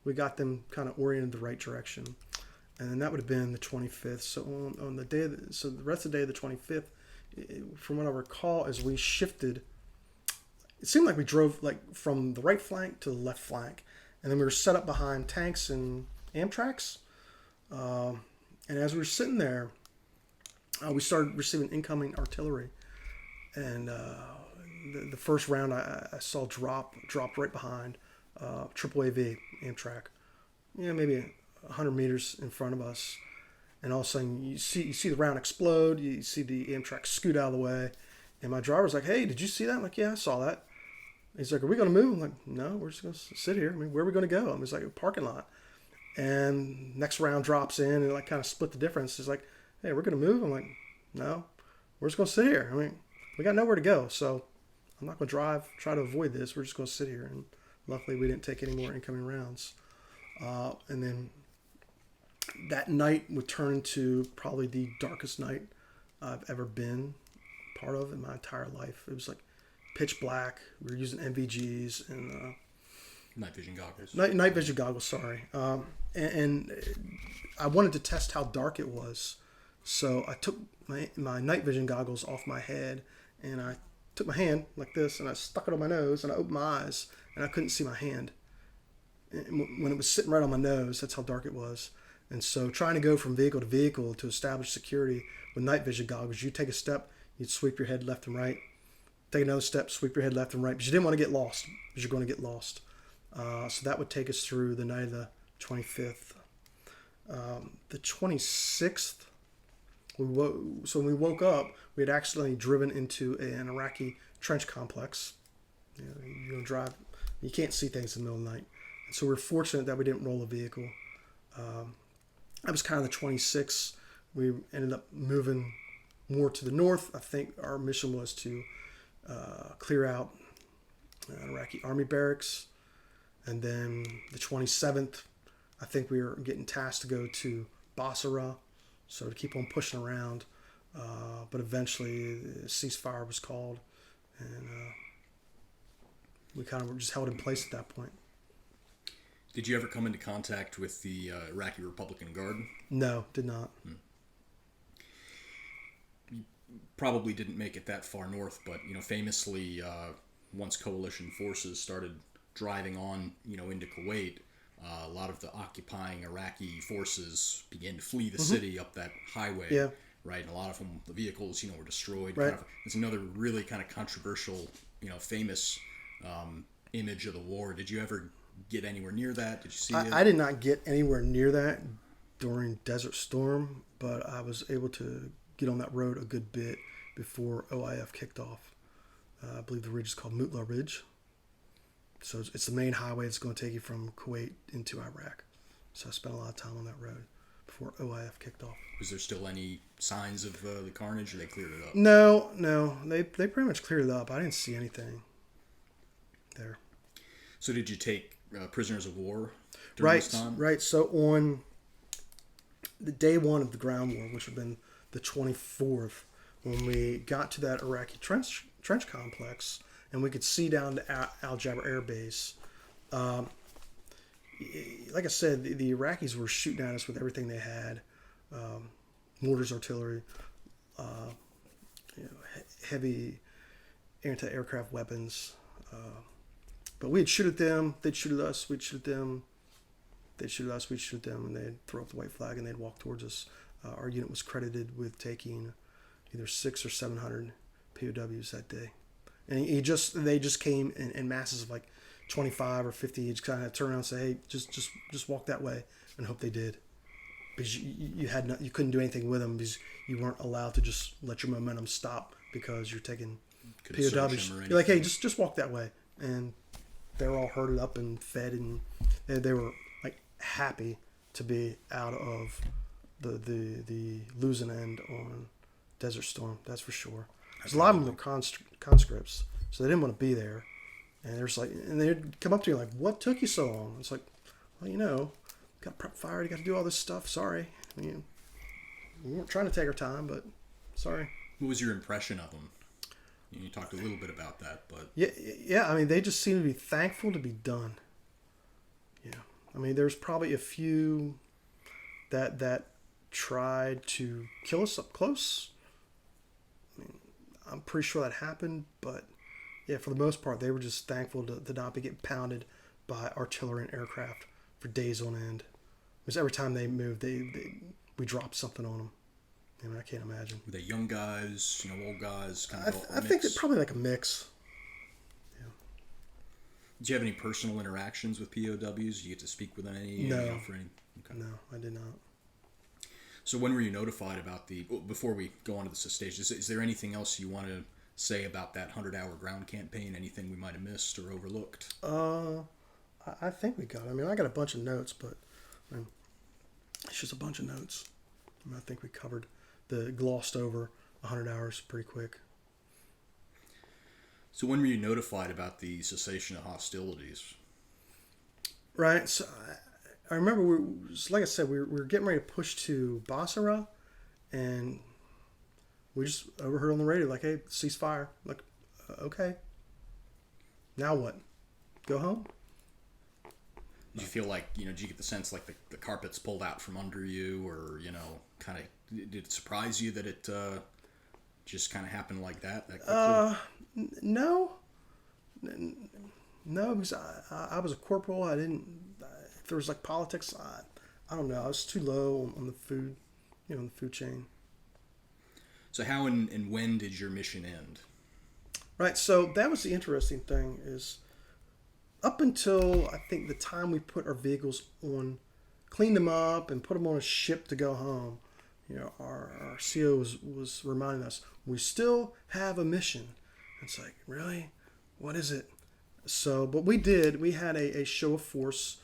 we got them kind of oriented the right direction. And then that would have been the 25th. So on the day, so the rest of the day of the 25th, from what I recall, as we shifted, it seemed like we drove like from the right flank to the left flank, and then we were set up behind tanks and Amtraks. And as we were sitting there, we started receiving incoming artillery, and the first round I saw dropped right behind triple AV Amtrak, maybe 100 meters in front of us, and all of a sudden you see the round explode, you see the Amtrak scoot out of the way, and my driver's like, "Hey, did you see that?" I'm like, "Yeah, I saw that." He's like, "Are we going to move?" I'm like, "No, we're just going to sit here. I mean, where are we going to go?" It's like a parking lot. And next round drops in and like kind of split the difference. It's like, "Hey, we're going to move." I'm like, "No, we're just going to sit here. I mean, we got nowhere to go, so I'm not going to try to avoid this. We're just going to sit here." And luckily we didn't take any more incoming rounds. And then that night would turn into probably the darkest night I've ever been part of in my entire life. It was like pitch black. We were using NVGs and night vision goggles. Night vision goggles, sorry. And I wanted to test how dark it was. So I took my night vision goggles off my head, and I took my hand like this, and I stuck it on my nose, and I opened my eyes, and I couldn't see my hand. And when it was sitting right on my nose, that's how dark it was. And so trying to go from vehicle to vehicle to establish security with night vision goggles, you take a step, you'd sweep your head left and right. Take another step, sweep your head left and right, because you didn't want to get lost, because you're going to get lost. So that would take us through the night of the 25th. The 26th, so when we woke up, we had accidentally driven into an Iraqi trench complex. You don't drive, you can't see things in the middle of the night. And so we're fortunate that we didn't roll a vehicle. That was kind of the 26th. We ended up moving more to the north. I think our mission was to clear out Iraqi army barracks. And then the 27th, I think we were getting tasked to go to Basra, so to keep on pushing around. But eventually, the ceasefire was called, and we kind of were just held in place at that point. Did you ever come into contact with the Iraqi Republican Guard? No, did not. You probably didn't make it that far north, but famously, once coalition forces started driving on, into Kuwait, a lot of the occupying Iraqi forces began to flee the city up that highway. Yeah. Right, and a lot of them, the vehicles, were destroyed. Right. It's another really kind of controversial, famous image of the war. Did you ever get anywhere near that? Did you see it? I did not get anywhere near that during Desert Storm, but I was able to get on that road a good bit before OIF kicked off. I believe the ridge is called Mutla Ridge. So it's the main highway that's going to take you from Kuwait into Iraq. So I spent a lot of time on that road before OIF kicked off. Was there still any signs of the carnage, or they cleared it up? No. They pretty much cleared it up. I didn't see anything there. So did you take prisoners of war during this time? Right. So on the day one of the ground war, which would have been the 24th, when we got to that Iraqi trench complex, and we could see down to Al Jaber Air Base. Like I said, the Iraqis were shooting at us with everything they had. Mortars, artillery, heavy anti-aircraft weapons. But we'd shoot at them, they'd shoot at us, we'd shoot at them. They'd shoot at us, we'd shoot at them, and they'd throw up the white flag and they'd walk towards us. Our unit was credited with taking either 600 or 700 POWs that day. And they just came in masses of like 25 or 50. You just kind of turn around and say, "Hey, just walk that way," and hope they did, because you couldn't do anything with them, because you weren't allowed to just let your momentum stop because you're taking POWs. You're like, "Hey, just walk that way," and they're all herded up and fed, and they were like happy to be out of the losing end on Desert Storm. That's for sure. Because a lot of them were conscripts, so they didn't want to be there. And they're just like, and they'd come up to you like, "What took you so long?" It's like, "Well, got to prep fire, you got to do all this stuff. Sorry, we weren't trying to take our time, but sorry." What was your impression of them? You talked a little bit about that, but yeah. I mean, they just seem to be thankful to be done. Yeah, I mean, there's probably a few that tried to kill us up close. I'm pretty sure that happened, but yeah, for the most part, they were just thankful to not be getting pounded by artillery and aircraft for days on end. Because every time they moved, we dropped something on them. I mean, I can't imagine. Were they young guys, old guys? Kind of I think it's probably like a mix. Yeah. Did you have any personal interactions with POWs? Did you get to speak with any? No. Okay. No, I did not. So when were you notified about before we go on to the cessation, is there anything else you want to say about that 100-hour ground campaign? Anything we might have missed or overlooked? I think we got it. I mean, I got a bunch of notes, but it's just a bunch of notes. I think we covered glossed over 100 hours pretty quick. So when were you notified about the cessation of hostilities? Right. So I remember, like I said, we were getting ready to push to Basra, and we just overheard on the radio, like, hey, ceasefire. Like, okay. Now what? Go home? Did you feel like, did you get the sense like the carpet's pulled out from under you, or, kind of, did it surprise you that it just kind of happened like that quickly? No, because I was a corporal. I didn't, if there was like politics, I don't know. I was too low on the food, on the food chain. So how and when did your mission end? Right. So that was the interesting thing is, up until I think the time we put our vehicles on, cleaned them up and put them on a ship to go home, our CO was reminding us, we still have a mission. It's like, really? What is it? So, but we had a show of force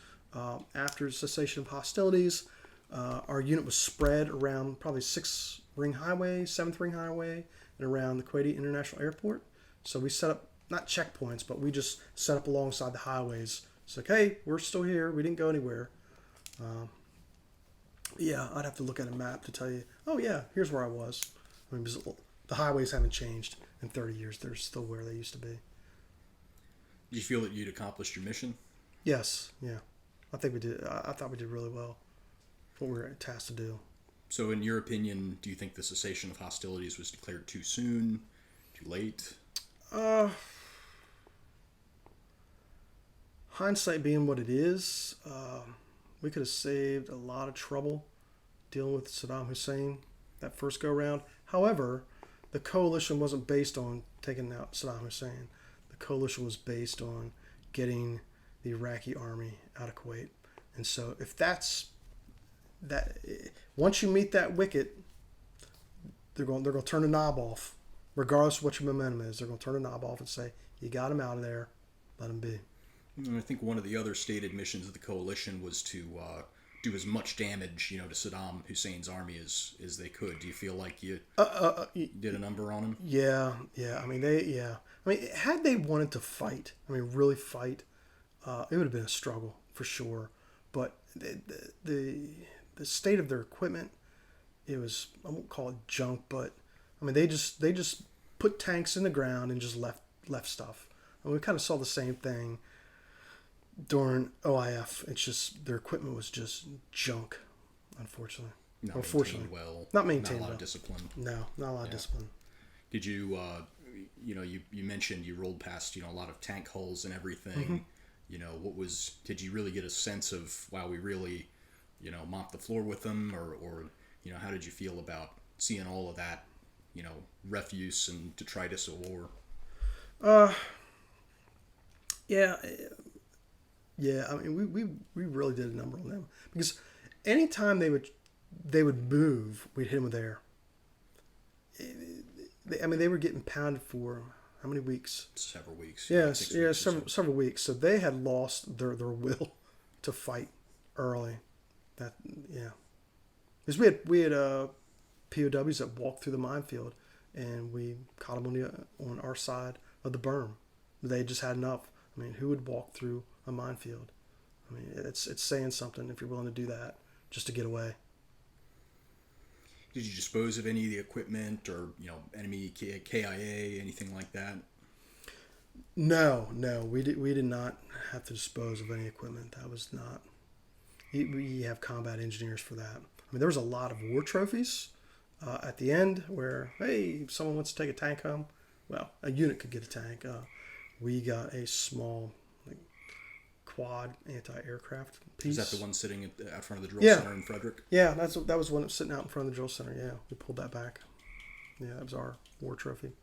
after cessation of hostilities. Our unit was spread around probably 6th Ring Highway, 7th Ring Highway, and around the Kuwaiti International Airport. So we set up, not checkpoints, but we just set up alongside the highways. It's like, hey, we're still here. We didn't go anywhere. Yeah, I'd have to look at a map to tell you, oh, yeah, here's where I was. I mean, because the highways haven't changed in 30 years. They're still where they used to be. Did you feel that you'd accomplished your mission? Yes, yeah. I think we did. I thought we did really well what we were tasked to do. So in your opinion, do you think the cessation of hostilities was declared too soon, too late? Hindsight being what it is, we could have saved a lot of trouble dealing with Saddam Hussein that first go round. However, the coalition wasn't based on taking out Saddam Hussein. The coalition was based on getting the Iraqi army out of Kuwait. And so if that's that, once you meet that wicket, they're going to turn the knob off, regardless of what your momentum is. They're going to turn the knob off and say, you got him out of there, let him be. And I think one of the other stated missions of the coalition was to do as much damage, to Saddam Hussein's army as they could. Do you feel like you did a number on him? Yeah. I mean, had they wanted to fight, really fight, it would have been a struggle for sure. But the state of their equipment, it was, I won't call it junk, but they just put tanks in the ground and just left stuff. And we kind of saw the same thing during OIF. It's just their equipment was just junk, unfortunately. Not maintained well. Not maintained well. Not a lot of discipline. No, not a lot of discipline. Did you, you mentioned you rolled past, a lot of tank hulls and everything. Mm-hmm. Did you really get a sense of, wow, we really, mopped the floor with them, or how did you feel about seeing all of that, refuse and detritus of war? Yeah. We really did a number on them, because anytime they would move, we'd hit them with air. They were getting pounded for how many weeks? Several weeks. Yes, several weeks. So they had lost their will to fight early. Because we had POWs that walked through the minefield, and we caught them on our side of the berm. They just had enough. Who would walk through a minefield? It's saying something if you're willing to do that just to get away. Did you dispose of any of the equipment, or enemy KIA, anything like that? No, we did not have to dispose of any equipment. That was not. We have combat engineers for that. There was a lot of war trophies at the end where, hey, if someone wants to take a tank home, well, a unit could get a tank. We got a small quad anti-aircraft piece. Is that the one sitting out front of the drill Yeah. center in Frederick? Yeah, that was one that was sitting out in front of the drill center. Yeah, we pulled that back. Yeah, that was our war trophy.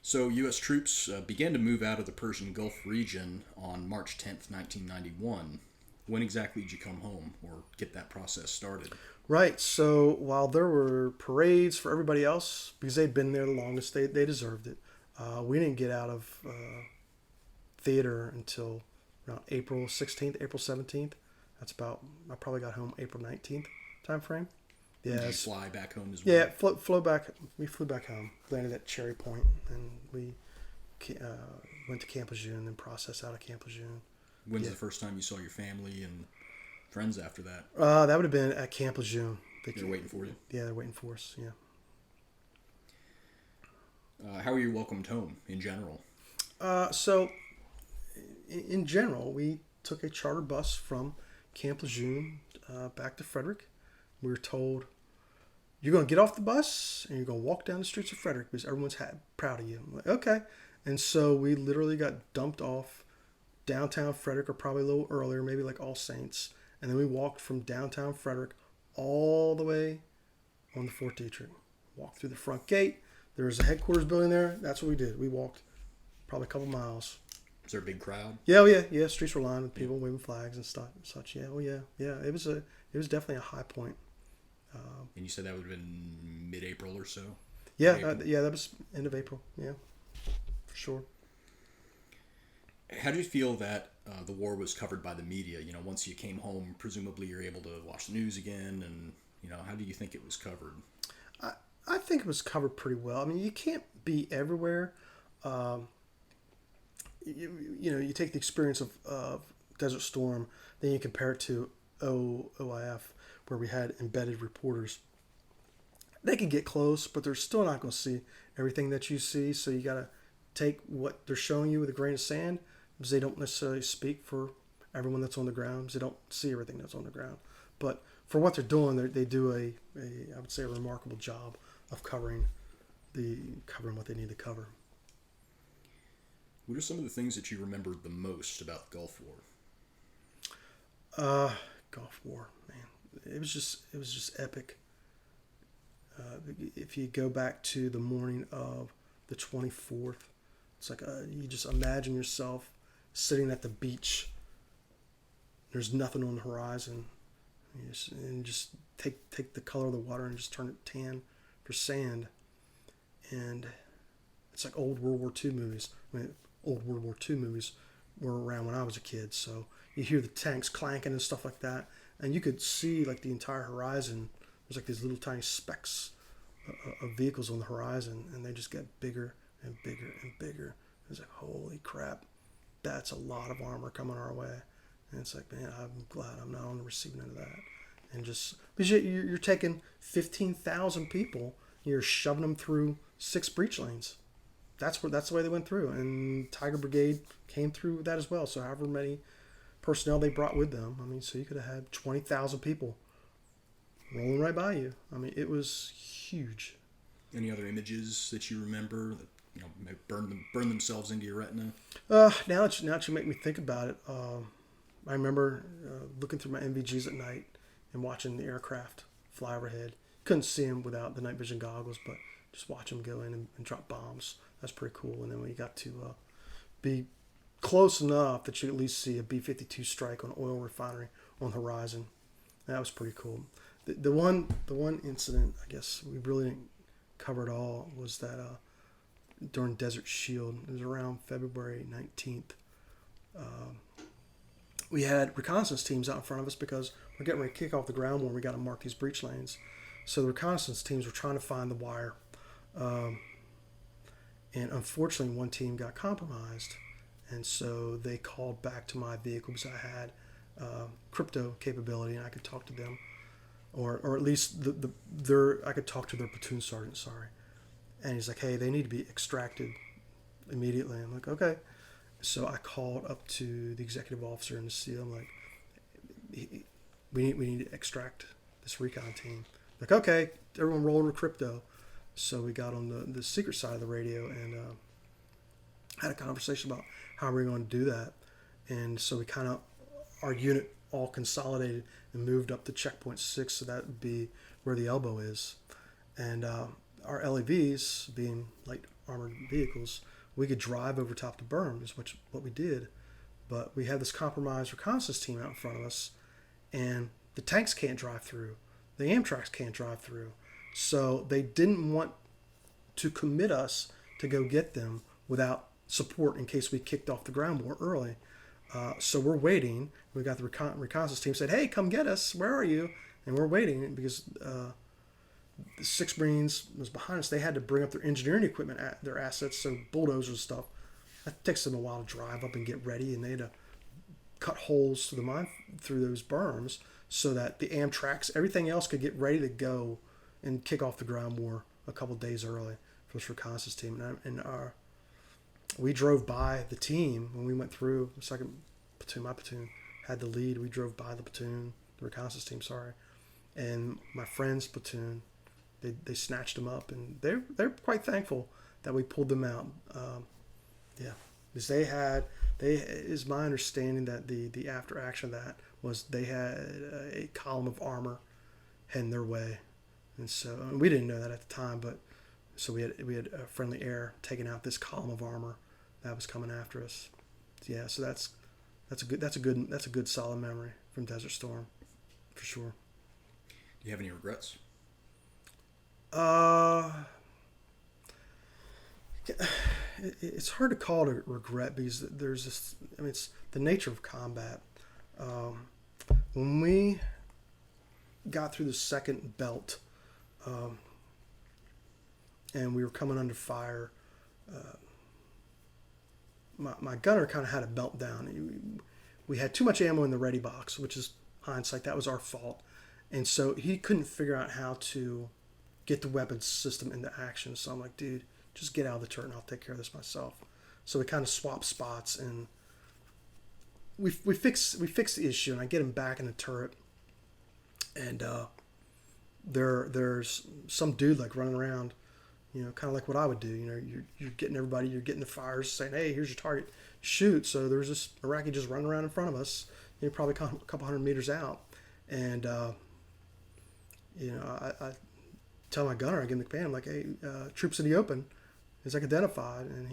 So U.S. troops began to move out of the Persian Gulf region on March 10th, 1991. When exactly did you come home or get that process started? Right. So while there were parades for everybody else, because they'd been there the longest, they deserved it. We didn't get out of theater until around April 16th, April 17th. That's about, I probably got home April 19th time frame. Yeah. Did you fly back home as well? Yeah, flew back. We flew back home, landed at Cherry Point, and we went to Camp Lejeune, then processed out of Camp Lejeune. When's the first time you saw your family and friends after that? That would have been at Camp Lejeune. They're waiting for you? Yeah, they're waiting for us, yeah. How were you welcomed home in general? So, in general, we took a charter bus from Camp Lejeune back to Frederick. We were told, you're going to get off the bus and you're going to walk down the streets of Frederick because everyone's proud of you. I'm like, okay. And so we literally got dumped off downtown Frederick, or probably a little earlier, maybe like All Saints. And then we walked from downtown Frederick all the way on the Fort Detrick. Walked through the front gate. There was a headquarters building there. That's what we did. We walked probably a couple miles. Was there a big crowd? Yeah, yeah. Streets were lined with people waving flags and stuff, such. Yeah, yeah. It was definitely a high point. And you said that would have been mid-April or so? Yeah, that was end of April. Yeah, for sure. How do you feel that the war was covered by the media? You know, once you came home, presumably you're able to watch the news again, and how do you think it was covered? I think it was covered pretty well. I mean, you can't be everywhere. You take the experience of Desert Storm, then you compare it to OIF, where we had embedded reporters. They can get close, but they're still not going to see everything that you see. So you got to take what they're showing you with a grain of sand, because they don't necessarily speak for everyone that's on the ground, because they don't see everything that's on the ground. But for what they're doing, they do I would say, a remarkable job of covering what they need to cover. What are some of the things that you remember the most about the Gulf War? Gulf War, man, it was just epic. If you go back to the morning of the 24th, it's like you just imagine yourself sitting at the beach. There's nothing on the horizon, and just take the color of the water and just turn it tan for sand. And it's like old World War II movies. Old World War II movies were around when I was a kid, so you hear the tanks clanking and stuff like that, and you could see like the entire horizon. There's like these little tiny specks of vehicles on the horizon, and they just get bigger and bigger and bigger. It's like, holy crap, that's a lot of armor coming our way. And it's like, man, I'm glad I'm not on the receiving end of that. And just because you're taking 15,000 people, you're shoving them through 6 breach lanes. That's the way they went through. And Tiger Brigade came through that as well. So however many personnel they brought with them, I mean, so you could have had 20,000 people rolling right by you. I mean, it was huge. Any other images that you remember that may burn themselves into your retina? Now that you make me think about it, I remember looking through my NVGs at night and watching the aircraft fly overhead. Couldn't see them without the night vision goggles, but just watch them go in and drop bombs. That's pretty cool. And then when you got to be close enough that you at least see a B-52 strike on an oil refinery on the horizon, that was pretty cool. The one incident, I guess we really didn't cover it all, was that during Desert Shield, it was around February 19th. We had reconnaissance teams out in front of us because we're getting ready to kick off the ground war. We got to mark these breach lanes. So the reconnaissance teams were trying to find the wire. And unfortunately, one team got compromised. And so they called back to my vehicle because I had crypto capability and I could talk to them. Or at least I could talk to their platoon sergeant, sorry. And he's like, hey, they need to be extracted immediately. I'm like, okay. So I called up to the executive officer in the SEAL. I'm like, we need to extract this recon team. Like, okay, everyone roll over crypto. So we got on the secret side of the radio, and had a conversation about how we were going to do that. And so we kind of, our unit all consolidated and moved up to checkpoint 6, so that would be where the elbow is. And our LAVs, being light armored vehicles, we could drive over top the berm, is what we did. But we had this compromised reconnaissance team out in front of us, and the tanks can't drive through. The Amtraks can't drive through. So they didn't want to commit us to go get them without support in case we kicked off the ground more early. So we're waiting. We got the reconnaissance team said, "Hey, come get us. Where are you?" And we're waiting because the 6th Marines was behind us. They had to bring up their engineering equipment, their assets, so bulldozers and stuff. That takes them a while to drive up and get ready, and they had to cut holes through those berms so that the Amtraks, everything else, could get ready to go and kick off the ground war a couple of days early for this reconnaissance team. We drove by the team when we went through. The 2nd platoon, my platoon, had the lead. We drove by the platoon, the reconnaissance team, sorry. And my friend's platoon, they snatched them up, and they're quite thankful that we pulled them out. Because is my understanding that the after action of that was they had a column of armor heading their way, and so we didn't know that at the time, but so we had friendly air taking out this column of armor that was coming after us. Yeah, so that's a good solid memory from Desert Storm, for sure. Do you have any regrets? It's hard to call it a regret because there's this. I mean, it's the nature of combat. When we got through the second belt, and we were coming under fire, my gunner kind of had a meltdown. We had too much ammo in the ready box, which is hindsight. That was our fault, and so he couldn't figure out how to get the weapons system into action. So I'm like, dude, just get out of the turret and I'll take care of this myself. So we kind of swapped spots, and we fix the issue, and I get him back in the turret, and there's some dude like running around, kind of like what I would do. You're getting everybody, you're getting the fires, saying, "Hey, here's your target, shoot." So there's this Iraqi just running around in front of us, probably a couple hundred meters out, and I tell my gunner, I give him the command, I'm like, "Hey, troops in the open." He's like identified, and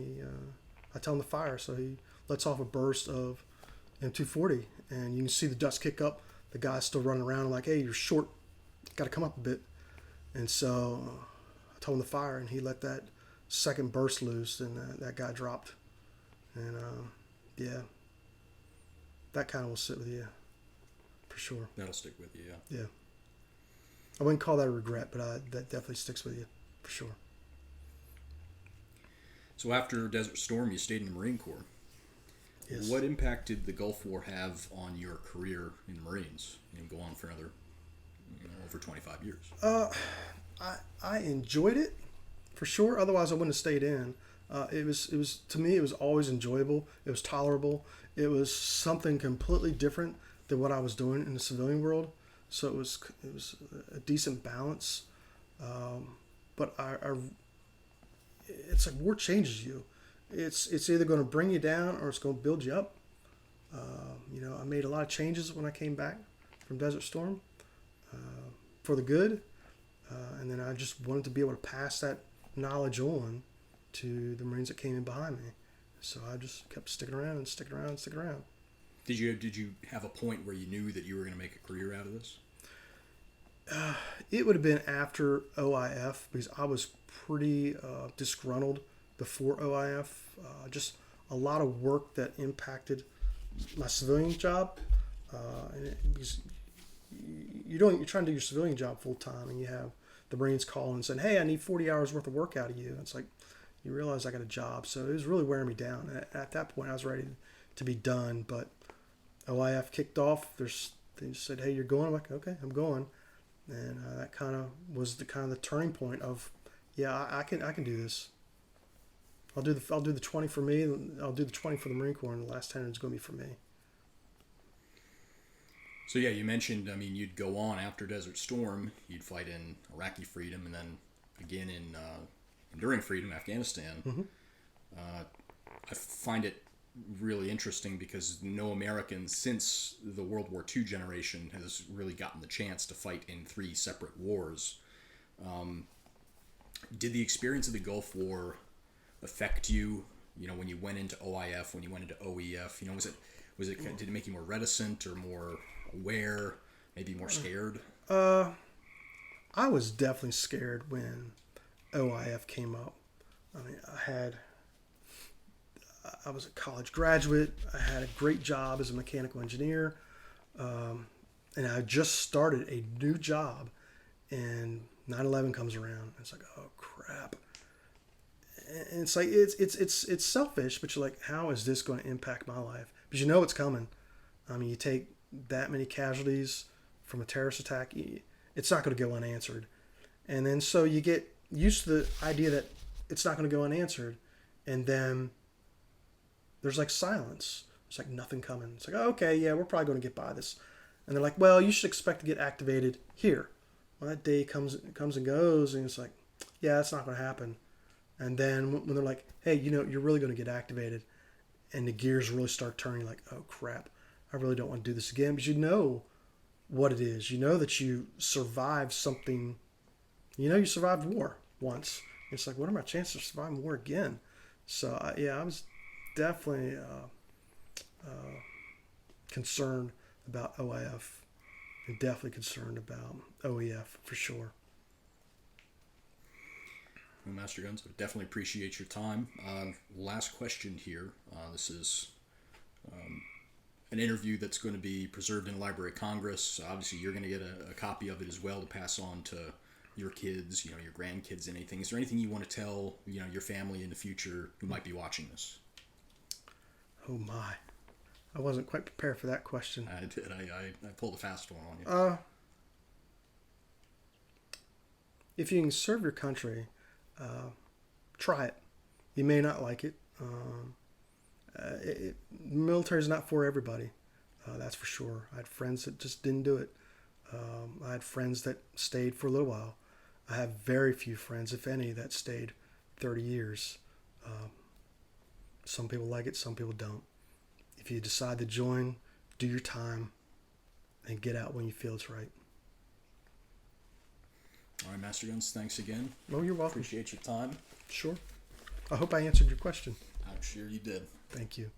I tell him to fire, so he lets off a burst of M240, and you can see the dust kick up. The guy's still running around. I'm like, "Hey, you're short, got to come up a bit." And so I told him to fire, and he let that second burst loose, and that guy dropped. And that kind of will sit with you, for sure. That'll stick with you, yeah. Yeah. I wouldn't call that a regret, but that definitely sticks with you, for sure. So after Desert Storm, you stayed in the Marine Corps. Yes. What impact did the Gulf War have on your career in the Marines? Go on for another, over 25 years. I enjoyed it, for sure. Otherwise, I wouldn't have stayed in. It was to me, it was always enjoyable. It was tolerable. It was something completely different than what I was doing in the civilian world. So it was a decent balance. But it's like war changes you. It's either going to bring you down or it's going to build you up. I made a lot of changes when I came back from Desert Storm, for the good, and then I just wanted to be able to pass that knowledge on to the Marines that came in behind me. So I just kept sticking around and sticking around and sticking around. Did you have a point where you knew that you were going to make a career out of this? It would have been after OIF, because I was pretty disgruntled before OIF. Just a lot of work that impacted my civilian job, because you're trying to do your civilian job full time, and you have the Marines calling and saying, "Hey, I need 40 hours worth of work out of you." And it's like, you realize I got a job, so it was really wearing me down. And at that point, I was ready to be done. But OIF kicked off. They just said, "Hey, you're going." I'm like, "Okay, I'm going." And that kind of was the turning point of, yeah, I can do this. I'll do the 20 for me. I'll do the 20 for the Marine Corps, and the last 10 is going to be for me. So yeah, you mentioned, you'd go on after Desert Storm, you'd fight in Iraqi Freedom, and then again in Enduring Freedom, Afghanistan. Mm-hmm. I find it really interesting because no American since the World War II generation has really gotten the chance to fight in 3 separate wars. Did the experience of the Gulf War affect you? You know, when you went into OIF, when you went into OEF, you know, did it make you more reticent or more aware, maybe more scared? I was definitely scared when OIF came up. I mean, I was a college graduate. I had a great job as a mechanical engineer. And I just started a new job, and 9/11 comes around. It's like, oh crap. And it's like, it's selfish, but you're like, how is this going to impact my life? Because you know it's coming. I mean, you take that many casualties from a terrorist attack, it's not going to go unanswered. And then so you get used to the idea that it's not going to go unanswered, and then there's like silence. It's like nothing coming. It's like, oh, okay, yeah, we're probably going to get by this. And they're like, well, you should expect to get activated here. Well, that day comes and goes, and it's like, yeah, that's not going to happen. And then when they're like, hey, you know, you're really going to get activated, and the gears really start turning, like, oh crap, I really don't want to do this again. Because you know what it is. You know that you survived something. You know you survived war once. It's like, what are my chances of surviving war again? So I was definitely concerned about OIF, and definitely concerned about OEF for sure. Well, Master Guns, I definitely appreciate your time. Last question here. This is an interview that's going to be preserved in the Library of Congress. Obviously, you're going to get a copy of it as well to pass on to your kids, you know, your grandkids, anything. Is there anything you want to tell, you know, your family in the future who might be watching this? Oh my. I wasn't quite prepared for that question. I did. I pulled a fast one on you. If you can serve your country, try it. You may not like it. Military is not for everybody. That's for sure. I had friends that just didn't do it. I had friends that stayed for a little while. I have very few friends, if any, that stayed 30 years. Some people like it, some people don't. If you decide to join, do your time and get out when you feel it's right. All right, Master Guns, thanks again. Oh, you're welcome. Appreciate your time. Sure. I hope I answered your question. I'm sure you did. Thank you.